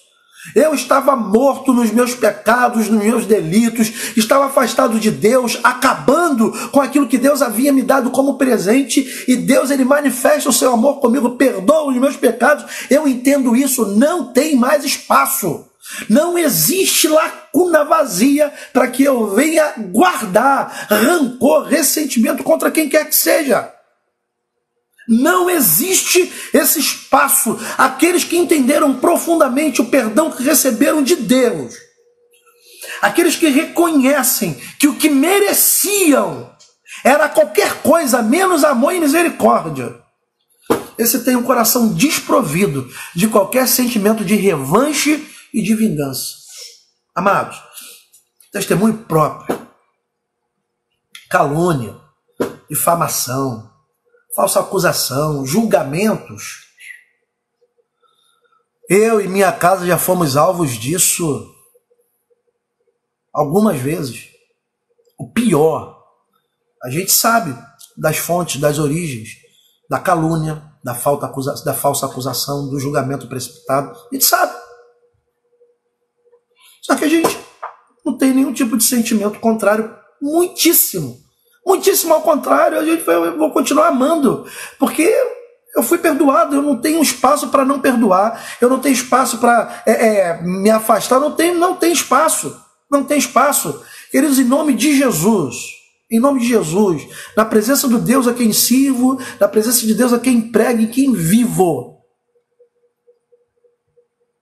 Eu estava morto nos meus pecados, nos meus delitos, estava afastado de Deus, acabando com aquilo que Deus havia me dado como presente, e Deus ele manifesta o seu amor comigo, perdoa os meus pecados. Eu entendo isso, não tem mais espaço. Não existe lacuna vazia para que eu venha guardar rancor, ressentimento contra quem quer que seja. Não existe esse espaço. Aqueles que entenderam profundamente o perdão que receberam de Deus, aqueles que reconhecem que o que mereciam era qualquer coisa menos amor e misericórdia, esse tem um coração desprovido de qualquer sentimento de revanche e de vingança. Amados, testemunho próprio, calúnia, difamação, falsa acusação, julgamentos. Eu e minha casa já fomos alvos disso algumas vezes. O pior, a gente sabe das fontes, das origens, da calúnia, da falsa acusação, do julgamento precipitado. A gente sabe. Só que a gente não tem nenhum tipo de sentimento contrário, muitíssimo ao contrário. A gente eu vou continuar amando, porque eu fui perdoado. Eu não tenho espaço para não perdoar, eu não tenho espaço para me afastar, não tem espaço, queridos, em nome de Jesus, na presença do Deus a quem sirvo, na presença de Deus a quem prego e quem vivo,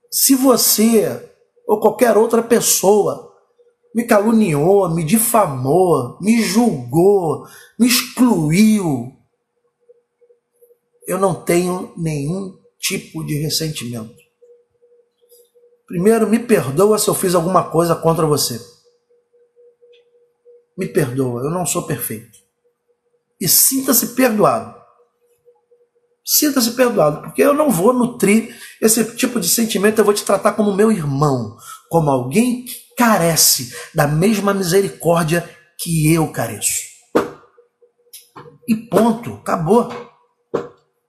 se você ou qualquer outra pessoa me caluniou, me difamou, me julgou, me excluiu, eu não tenho nenhum tipo de ressentimento. Primeiro, me perdoa se eu fiz alguma coisa contra você. Me perdoa, eu não sou perfeito. E sinta-se perdoado. Sinta-se perdoado, porque eu não vou nutrir esse tipo de sentimento. Eu vou te tratar como meu irmão, como alguém que carece da mesma misericórdia que eu careço. E ponto, acabou.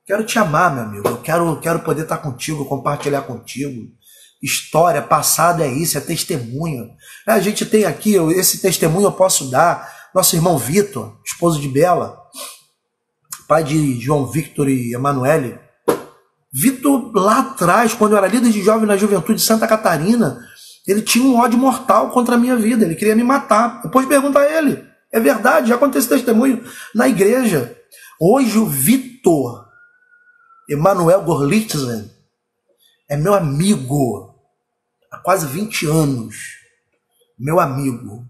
Quero te amar, meu amigo. Eu quero poder estar contigo, compartilhar contigo. História, passado é isso, é testemunho. A gente tem aqui, esse testemunho eu posso dar. Nosso irmão Vitor, esposo de Bela, pai de João Victor e Emanuele. Vitor, lá atrás, quando eu era líder de jovem na juventude de Santa Catarina, ele tinha um ódio mortal contra a minha vida, ele queria me matar. Depois pergunta a ele, é verdade, já aconteceu esse testemunho na igreja. Hoje o Vitor Emanuel Gorlitzen é meu amigo, há quase 20 anos, meu amigo.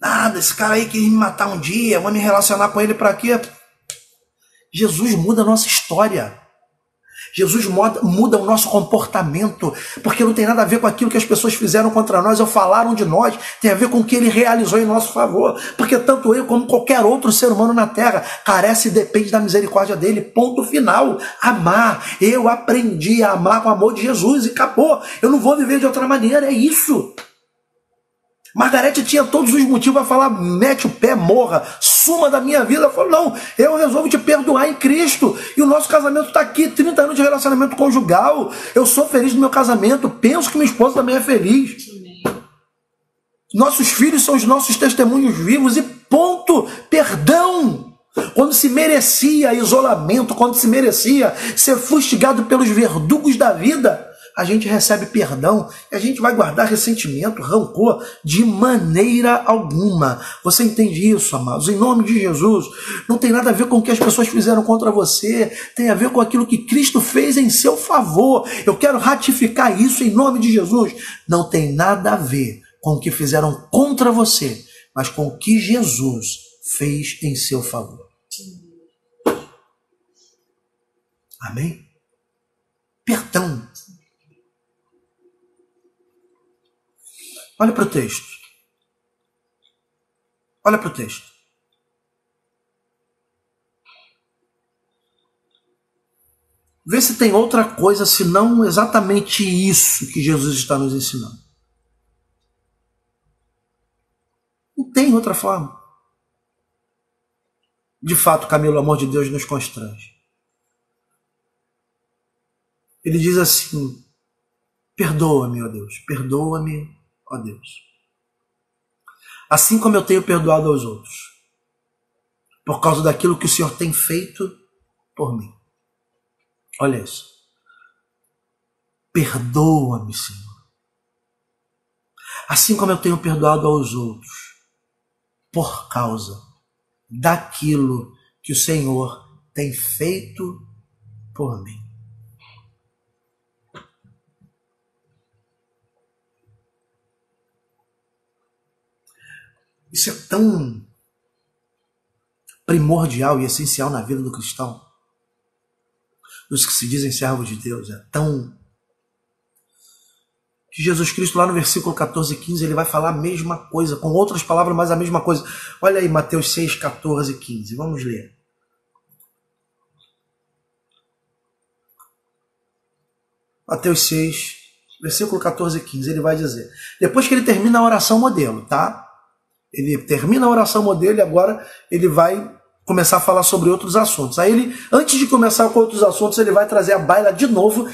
Nada, esse cara aí queria me matar um dia, vou me relacionar com ele para quê? Jesus muda a nossa história. Jesus muda o nosso comportamento, porque não tem nada a ver com aquilo que as pessoas fizeram contra nós ou falaram de nós, tem a ver com o que ele realizou em nosso favor, porque tanto eu como qualquer outro ser humano na terra carece e depende da misericórdia dele, ponto final. Amar, eu aprendi a amar com o amor de Jesus e acabou, eu não vou viver de outra maneira, é isso. Margarete tinha todos os motivos para falar, mete o pé, morra, suma da minha vida. Ela falou, não, eu resolvo te perdoar em Cristo. E o nosso casamento está aqui, 30 anos de relacionamento conjugal. Eu sou feliz no meu casamento, penso que minha esposa também é feliz. Nossos filhos são os nossos testemunhos vivos e ponto, perdão. Quando se merecia isolamento, quando se merecia ser fustigado pelos verdugos da vida, a gente recebe perdão e a gente vai guardar ressentimento, rancor de maneira alguma. Você entende isso, amados? Em nome de Jesus, não tem nada a ver com o que as pessoas fizeram contra você, tem a ver com aquilo que Cristo fez em seu favor. Eu quero ratificar isso em nome de Jesus. Não tem nada a ver com o que fizeram contra você, mas com o que Jesus fez em seu favor. Amém? Perdão. Olha para o texto. Olha para o texto. Vê se tem outra coisa senão exatamente isso que Jesus está nos ensinando. Não tem outra forma. De fato, Camilo, o amor de Deus nos constrange. Ele diz assim, perdoa-me, ó Deus, perdoa-me, ó Deus. Assim como eu tenho perdoado aos outros, por causa daquilo que o Senhor tem feito por mim. Olha isso. Perdoa-me, Senhor. Assim como eu tenho perdoado aos outros, por causa daquilo que o Senhor tem feito por mim. Isso é tão primordial e essencial na vida do cristão, dos que se dizem servos de Deus. É tão que Jesus Cristo, lá no versículo 14 e 15, ele vai falar a mesma coisa, com outras palavras, mas a mesma coisa. Olha aí, Mateus 6, 14 e 15. Vamos ler. Mateus 6, versículo 14 e 15, ele vai dizer. Depois que ele termina a oração modelo, tá? Ele termina a oração modelo e agora ele vai começar a falar sobre outros assuntos. Aí ele, antes de começar com outros assuntos, ele vai trazer à baila de novo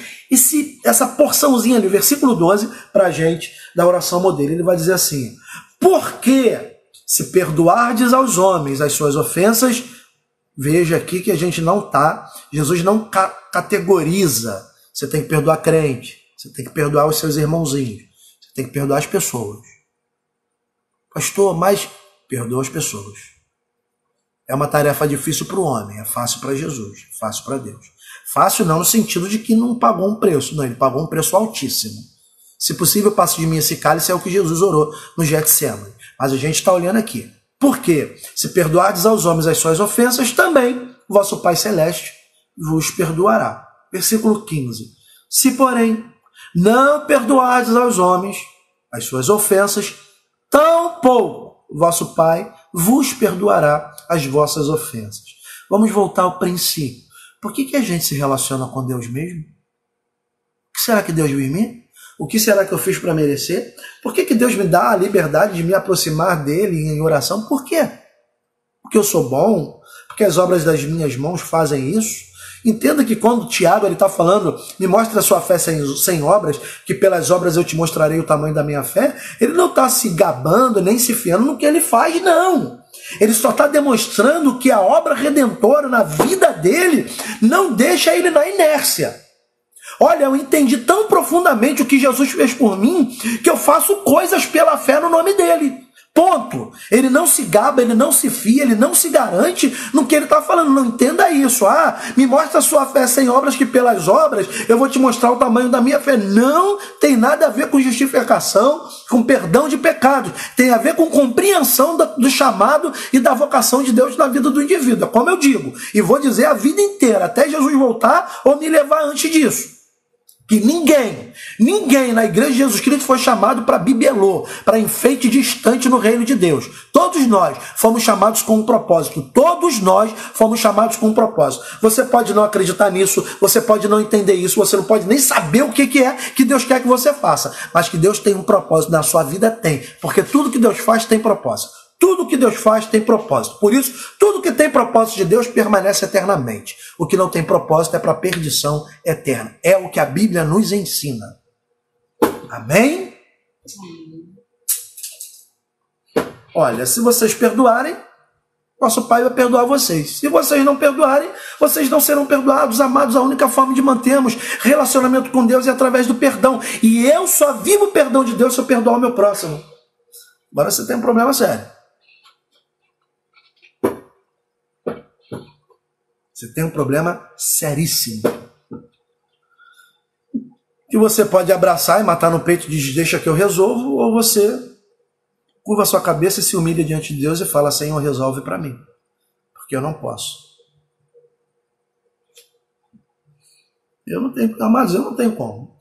essa porçãozinha ali, versículo 12, para a gente, da oração modelo. Ele vai dizer assim, porque se perdoardes aos homens as suas ofensas, veja aqui que a gente não tá, Jesus não categoriza. Você tem que perdoar crente, você tem que perdoar os seus irmãozinhos, você tem que perdoar as pessoas. Pastor, mas perdoa as pessoas. É uma tarefa difícil para o homem, é fácil para Jesus, fácil para Deus. Fácil não no sentido de que não pagou um preço, não, ele pagou um preço altíssimo. Se possível, passe de mim esse cálice, é o que Jesus orou no Getsemane. Mas a gente está olhando aqui. Por quê? Se perdoardes aos homens as suas ofensas, também o vosso Pai Celeste vos perdoará. Versículo 15. Se, porém, não perdoardes aos homens as suas ofensas, tampouco o vosso Pai vos perdoará as vossas ofensas. Vamos voltar ao princípio. Por que a gente se relaciona com Deus mesmo? O que será que Deus viu em mim? O que será que eu fiz para merecer? Por que Deus me dá a liberdade de me aproximar dele em oração? Por quê? Porque eu sou bom? Porque as obras das minhas mãos fazem isso? Entenda que quando Tiago está falando, me mostra a sua fé sem obras, que pelas obras eu te mostrarei o tamanho da minha fé, ele não está se gabando, nem se fiando no que ele faz, não. Ele só está demonstrando que a obra redentora na vida dele não deixa ele na inércia. Olha, eu entendi tão profundamente o que Jesus fez por mim, que eu faço coisas pela fé no nome dele. Ponto. Ele não se gaba, ele não se fia, ele não se garante no que ele está falando. Não entenda isso. Ah, me mostra a sua fé sem obras, que pelas obras eu vou te mostrar o tamanho da minha fé. Não tem nada a ver com justificação, com perdão de pecados. Tem a ver com compreensão do chamado e da vocação de Deus na vida do indivíduo. Como eu digo, e vou dizer a vida inteira, até Jesus voltar ou me levar antes disso. Que ninguém na igreja de Jesus Cristo foi chamado para bibelô, para enfeite distante no reino de Deus. Todos nós fomos chamados com um propósito. Todos nós fomos chamados com um propósito. Você pode não acreditar nisso, você pode não entender isso, você não pode nem saber o que é que Deus quer que você faça. Mas que Deus tem um propósito na sua vida, tem. Porque tudo que Deus faz tem propósito. Tudo que Deus faz tem propósito. Por isso, tudo que tem propósito de Deus permanece eternamente. O que não tem propósito é para perdição eterna. É o que a Bíblia nos ensina. Amém? Olha, se vocês perdoarem, nosso Pai vai perdoar vocês. Se vocês não perdoarem, vocês não serão perdoados. Amados, a única forma de mantermos relacionamento com Deus é através do perdão. E eu só vivo o perdão de Deus se eu perdoar o meu próximo. Agora você tem um problema sério. Você tem um problema seríssimo. Que você pode abraçar e matar no peito e dizer, deixa que eu resolvo, ou você curva a sua cabeça e se humilha diante de Deus e fala, Senhor, resolve para mim, porque eu não posso. Mas eu não tenho como.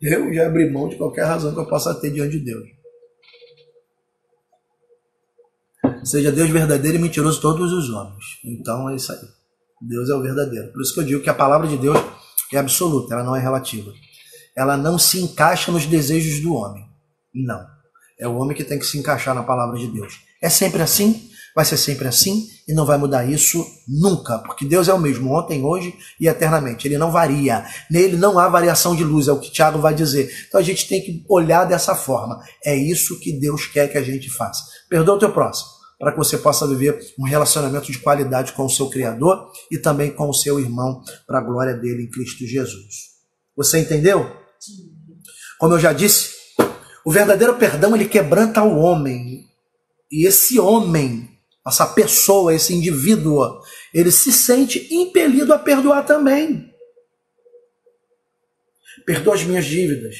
Eu já abri mão de qualquer razão que eu possa ter diante de Deus. Seja Deus verdadeiro e mentiroso todos os homens. Então é isso aí. Deus é o verdadeiro. Por isso que eu digo que a palavra de Deus é absoluta, ela não é relativa. Ela não se encaixa nos desejos do homem. Não. É o homem que tem que se encaixar na palavra de Deus. É sempre assim, vai ser sempre assim e não vai mudar isso nunca, porque Deus é o mesmo ontem, hoje e eternamente. Ele não varia. Nele não há variação de luz, é o que Tiago vai dizer. Então a gente tem que olhar dessa forma. É isso que Deus quer que a gente faça. Perdoa o teu próximo, para que você possa viver um relacionamento de qualidade com o seu Criador e também com o seu irmão, para a glória dele em Cristo Jesus. Você entendeu? Sim. Como eu já disse, o verdadeiro perdão, ele quebranta o homem. E esse homem, essa pessoa, esse indivíduo, ele se sente impelido a perdoar também. Perdoa as minhas dívidas.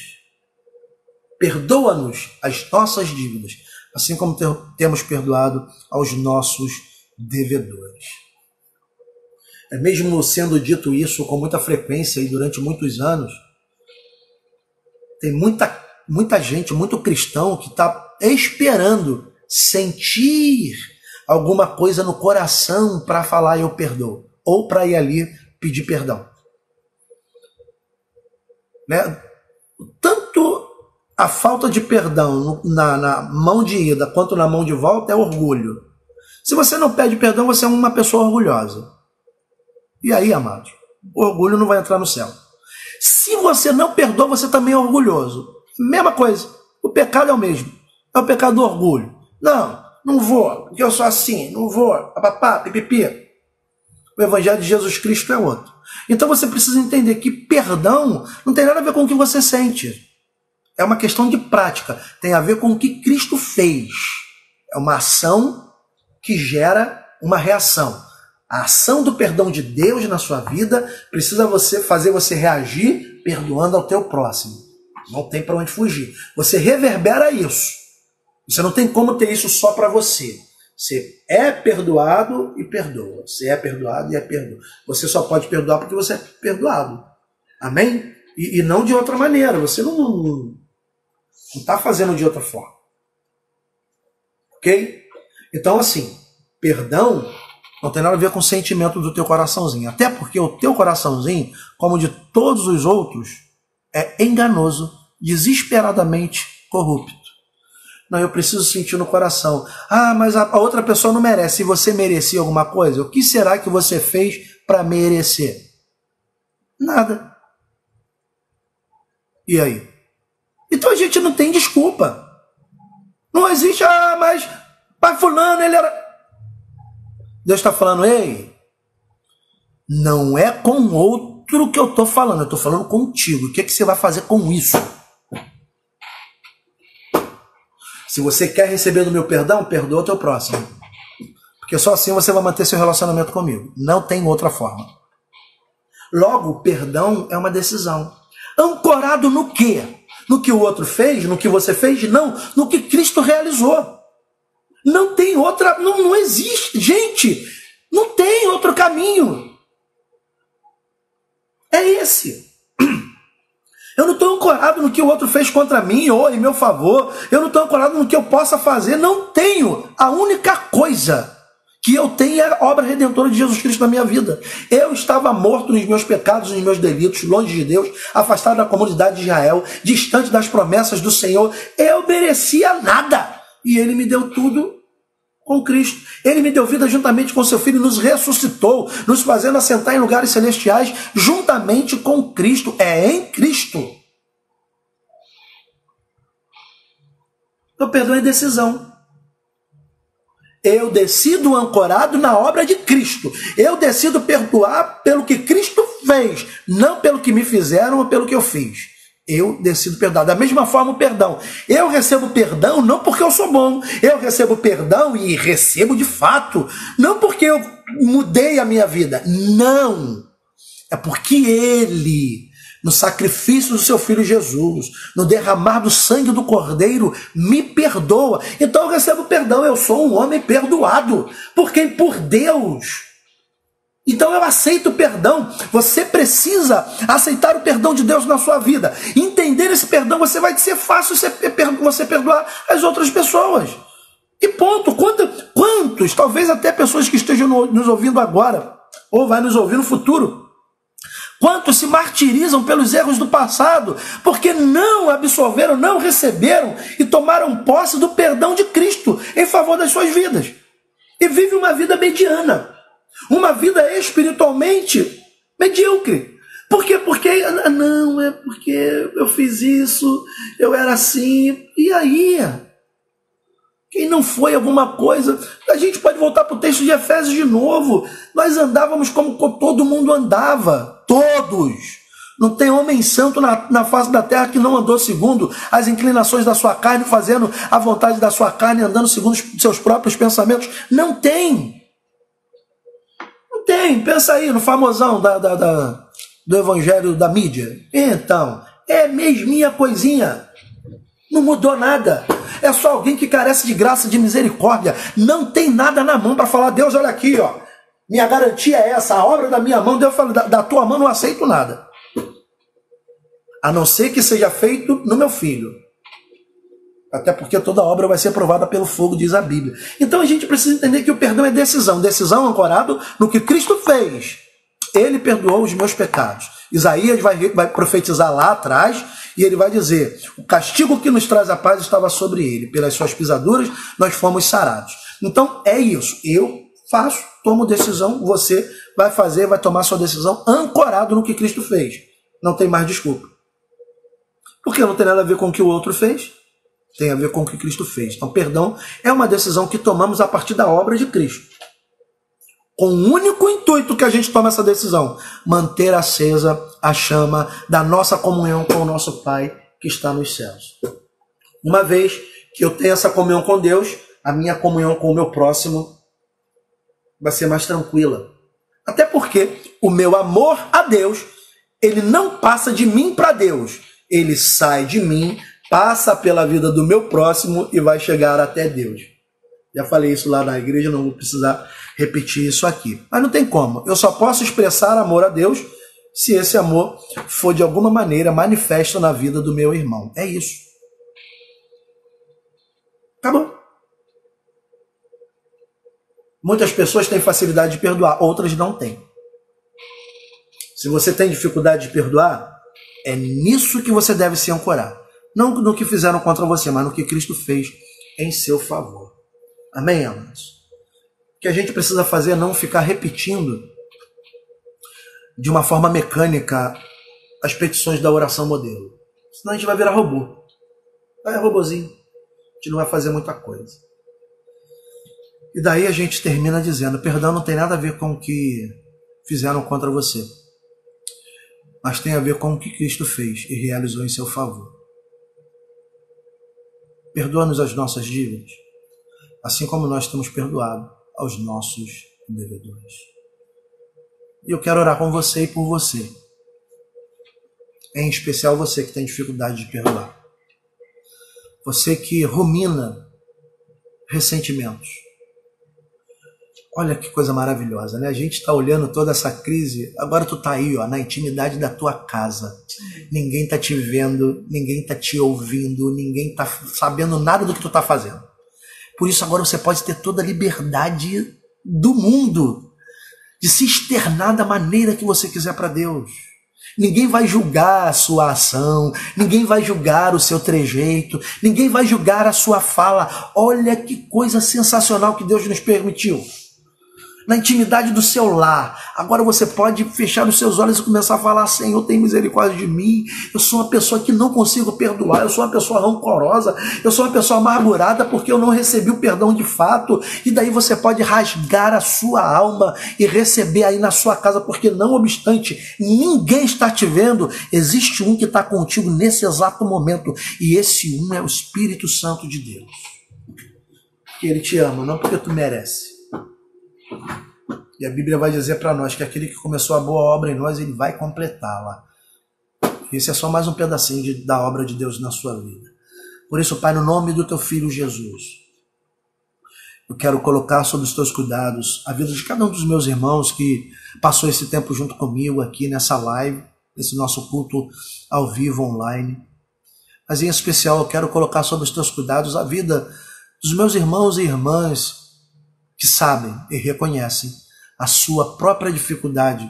Perdoa-nos as nossas dívidas, assim como temos perdoado aos nossos devedores. É mesmo sendo dito isso com muita frequência e durante muitos anos, tem muita gente, muito cristão que está esperando sentir alguma coisa no coração para falar eu perdoo, ou para ir ali pedir perdão. Né? Tanto a falta de perdão na mão de ida quanto na mão de volta é orgulho. Se você não pede perdão, você é uma pessoa orgulhosa. E aí, amados, o orgulho não vai entrar no céu. Se você não perdoa, você também é orgulhoso. Mesma coisa. O pecado é o mesmo. É o pecado do orgulho. Não vou, porque eu sou assim. Não vou. Papapá, pipipi. O evangelho de Jesus Cristo é outro. Então você precisa entender que perdão não tem nada a ver com o que você sente. É uma questão de prática. Tem a ver com o que Cristo fez. É uma ação que gera uma reação. A ação do perdão de Deus na sua vida precisa fazer você reagir perdoando ao teu próximo. Não tem para onde fugir. Você reverbera isso. Você não tem como ter isso só para você. Você é perdoado e perdoa. Você é perdoado e é perdoado. Você só pode perdoar porque você é perdoado. Amém? E não de outra maneira. Você não está fazendo de outra forma. Ok? Então, assim, perdão não tem nada a ver com o sentimento do teu coraçãozinho. Até porque o teu coraçãozinho, como de todos os outros, é enganoso, desesperadamente corrupto. Não, eu preciso sentir no coração. Ah, mas a outra pessoa não merece. Se você merecia alguma coisa, o que será que você fez para merecer? Nada. E aí? Então a gente não tem desculpa. Não existe, mas fulano, ele era... Deus está falando, ei, não é com outro que eu estou falando, eu estou falando contigo. O que você vai fazer com isso? Se você quer receber do meu perdão, perdoa o teu próximo. Porque só assim você vai manter seu relacionamento comigo. Não tem outra forma. Logo, o perdão é uma decisão. Ancorado no quê? No que o outro fez? No que você fez? Não. No que Cristo realizou. Não tem outra... Não existe. Gente, não tem outro caminho. É esse. Eu não estou ancorado no que o outro fez contra mim ou em meu favor. Eu não estou ancorado no que eu possa fazer. Não tenho. A única coisa que eu tenho é a obra redentora de Jesus Cristo na minha vida. Eu estava morto nos meus pecados, nos meus delitos, longe de Deus, afastado da comunidade de Israel, distante das promessas do Senhor. Eu merecia nada. E Ele me deu tudo com Cristo. Ele me deu vida juntamente com seu Filho, nos ressuscitou, nos fazendo assentar em lugares celestiais juntamente com Cristo. É em Cristo. Então, perdão é decisão. Eu decido ancorado na obra de Cristo. Eu decido perdoar pelo que Cristo fez, não pelo que me fizeram ou pelo que eu fiz. Eu decido perdoar. Da mesma forma, o perdão. Eu recebo perdão não porque eu sou bom. Eu recebo perdão e recebo de fato. Não porque eu mudei a minha vida. Não. É porque Ele, no sacrifício do seu Filho Jesus, no derramar do sangue do Cordeiro, me perdoa. Então eu recebo perdão. Eu sou um homem perdoado. Por Deus. Então eu aceito o perdão. Você precisa aceitar o perdão de Deus na sua vida. Entender esse perdão, vai ser fácil você perdoar as outras pessoas. E ponto. Quantos, talvez até pessoas que estejam nos ouvindo agora, ou vai nos ouvir no futuro, quantos se martirizam pelos erros do passado, porque não absorveram, não receberam e tomaram posse do perdão de Cristo em favor das suas vidas. E vive uma vida mediana. Uma vida espiritualmente medíocre. Por quê? Porque eu fiz isso, eu era assim. E aí? Quem não foi alguma coisa? A gente pode voltar para o texto de Efésios de novo. Nós andávamos como todo mundo andava. Todos. Não tem homem santo na face da terra que não andou segundo as inclinações da sua carne, fazendo a vontade da sua carne, andando segundo os seus próprios pensamentos. Não tem. Tem, pensa aí no famosão do evangelho da mídia. Então, é mesminha coisinha. Não mudou nada. É só alguém que carece de graça, de misericórdia. Não tem nada na mão para falar, Deus, olha aqui, ó. Minha garantia é essa, a obra da minha mão. Deus fala, da tua mão não aceito nada. A não ser que seja feito no meu filho. Até porque toda obra vai ser provada pelo fogo, diz a Bíblia. Então a gente precisa entender que o perdão é decisão. Decisão ancorado no que Cristo fez. Ele perdoou os meus pecados. Isaías vai profetizar lá atrás e ele vai dizer, o castigo que nos traz a paz estava sobre ele. Pelas suas pisaduras nós fomos sarados. Então é isso. Eu faço, tomo decisão, você vai fazer, vai tomar sua decisão ancorado no que Cristo fez. Não tem mais desculpa. Porque não tem nada a ver com o que o outro fez. Tem a ver com o que Cristo fez. Então, perdão é uma decisão que tomamos a partir da obra de Cristo. Com o único intuito que a gente toma essa decisão, manter acesa a chama da nossa comunhão com o nosso Pai que está nos céus. Uma vez que eu tenho essa comunhão com Deus, a minha comunhão com o meu próximo vai ser mais tranquila. Até porque o meu amor a Deus, ele não passa de mim para Deus. Ele sai de mim, passa pela vida do meu próximo e vai chegar até Deus. Já falei isso lá na igreja, não vou precisar repetir isso aqui. Mas não tem como. Eu só posso expressar amor a Deus se esse amor for de alguma maneira manifesto na vida do meu irmão. É isso. Acabou. Muitas pessoas têm facilidade de perdoar, outras não têm. Se você tem dificuldade de perdoar, é nisso que você deve se ancorar. Não no que fizeram contra você, mas no que Cristo fez em seu favor. Amém, amados? O que a gente precisa fazer é não ficar repetindo de uma forma mecânica as petições da oração modelo. Senão a gente vai virar robô. É robozinho. A gente não vai fazer muita coisa. E daí a gente termina dizendo, perdão não tem nada a ver com o que fizeram contra você, mas tem a ver com o que Cristo fez e realizou em seu favor. perdoa-nos as nossas dívidas, assim como nós temos perdoado aos nossos devedores. E eu quero orar com você e por você, em especial você que tem dificuldade de perdoar, você que rumina ressentimentos. Olha que coisa maravilhosa, né? A gente está olhando toda essa crise, agora tu tá aí, ó, na intimidade da tua casa. Ninguém tá te vendo, ninguém tá te ouvindo, ninguém tá sabendo nada do que tu tá fazendo. Por isso agora você pode ter toda a liberdade do mundo de se externar da maneira que você quiser para Deus. Ninguém vai julgar a sua ação, ninguém vai julgar o seu trejeito, ninguém vai julgar a sua fala. Olha que coisa sensacional que Deus nos permitiu. Na intimidade do seu lar. Agora você pode fechar os seus olhos e começar a falar: Senhor, tem misericórdia de mim. Eu sou uma pessoa que não consigo perdoar. Eu sou uma pessoa rancorosa. Eu sou uma pessoa amargurada porque eu não recebi o perdão de fato. E daí você pode rasgar a sua alma e receber aí na sua casa, porque não obstante ninguém está te vendo, existe um que está contigo nesse exato momento. E esse um é o Espírito Santo de Deus. Que Ele te ama, não porque tu merece. E a Bíblia vai dizer para nós que aquele que começou a boa obra em nós, ele vai completá-la. Esse é só mais um pedacinho da obra de Deus na sua vida. Por isso, Pai, no nome do teu Filho Jesus, eu quero colocar sob os teus cuidados a vida de cada um dos meus irmãos que passou esse tempo junto comigo aqui nessa live, nesse nosso culto ao vivo online. Mas em especial eu quero colocar sob os teus cuidados a vida dos meus irmãos e irmãs que sabem e reconhecem a sua própria dificuldade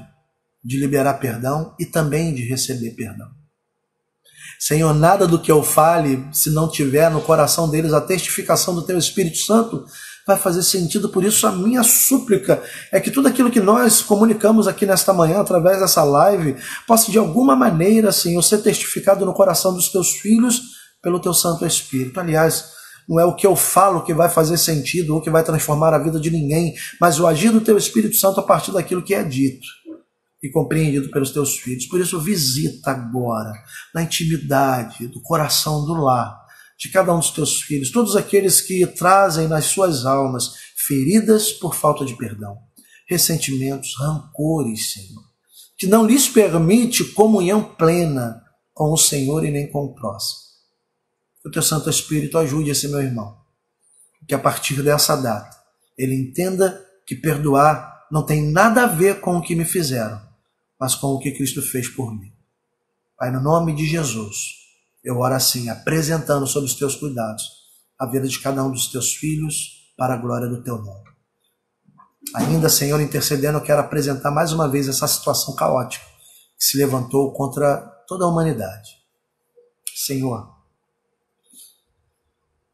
de liberar perdão e também de receber perdão. Senhor, nada do que eu fale, se não tiver no coração deles a testificação do teu Espírito Santo, vai fazer sentido. Por isso a minha súplica é que tudo aquilo que nós comunicamos aqui nesta manhã, através dessa live, possa de alguma maneira, Senhor, ser testificado no coração dos teus filhos pelo teu Santo Espírito. Aliás, não é o que eu falo que vai fazer sentido ou que vai transformar a vida de ninguém, mas o agir do teu Espírito Santo a partir daquilo que é dito e compreendido pelos teus filhos. Por isso, visita agora, na intimidade do coração do lar, de cada um dos teus filhos, todos aqueles que trazem nas suas almas feridas por falta de perdão, ressentimentos, rancores, Senhor, que não lhes permite comunhão plena com o Senhor e nem com o próximo. Que o teu Santo Espírito ajude esse meu irmão, que a partir dessa data ele entenda que perdoar não tem nada a ver com o que me fizeram, mas com o que Cristo fez por mim. Pai, no nome de Jesus, eu oro assim, apresentando sob os teus cuidados a vida de cada um dos teus filhos para a glória do teu nome. Ainda, Senhor, intercedendo, eu quero apresentar mais uma vez essa situação caótica que se levantou contra toda a humanidade. Senhor,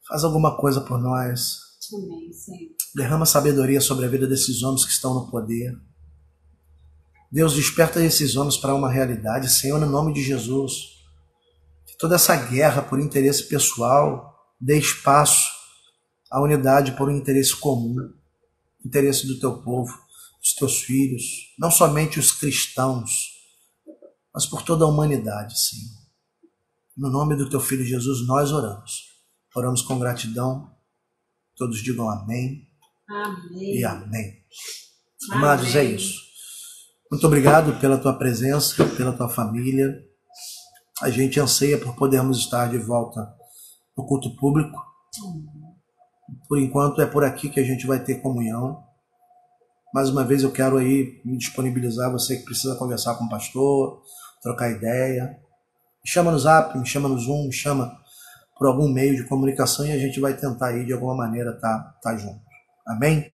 faz alguma coisa por nós. Amém, Senhor. Derrama sabedoria sobre a vida desses homens que estão no poder. Deus, desperta esses homens para uma realidade, Senhor, no nome de Jesus. Que toda essa guerra por interesse pessoal dê espaço à unidade por um interesse comum, interesse do teu povo, dos teus filhos, não somente os cristãos, mas por toda a humanidade, Senhor. No nome do teu Filho Jesus, nós oramos. Oramos com gratidão. Todos digam amém. Amém. E amém. Amados, é isso. Muito obrigado pela tua presença, pela tua família. A gente anseia por podermos estar de volta no culto público. Por enquanto é por aqui que a gente vai ter comunhão. Mais uma vez eu quero aí me disponibilizar, você que precisa conversar com o pastor, trocar ideia. Me chama no Zap, me chama no Zoom, me chama por algum meio de comunicação e a gente vai tentar aí de alguma maneira tá junto. Amém?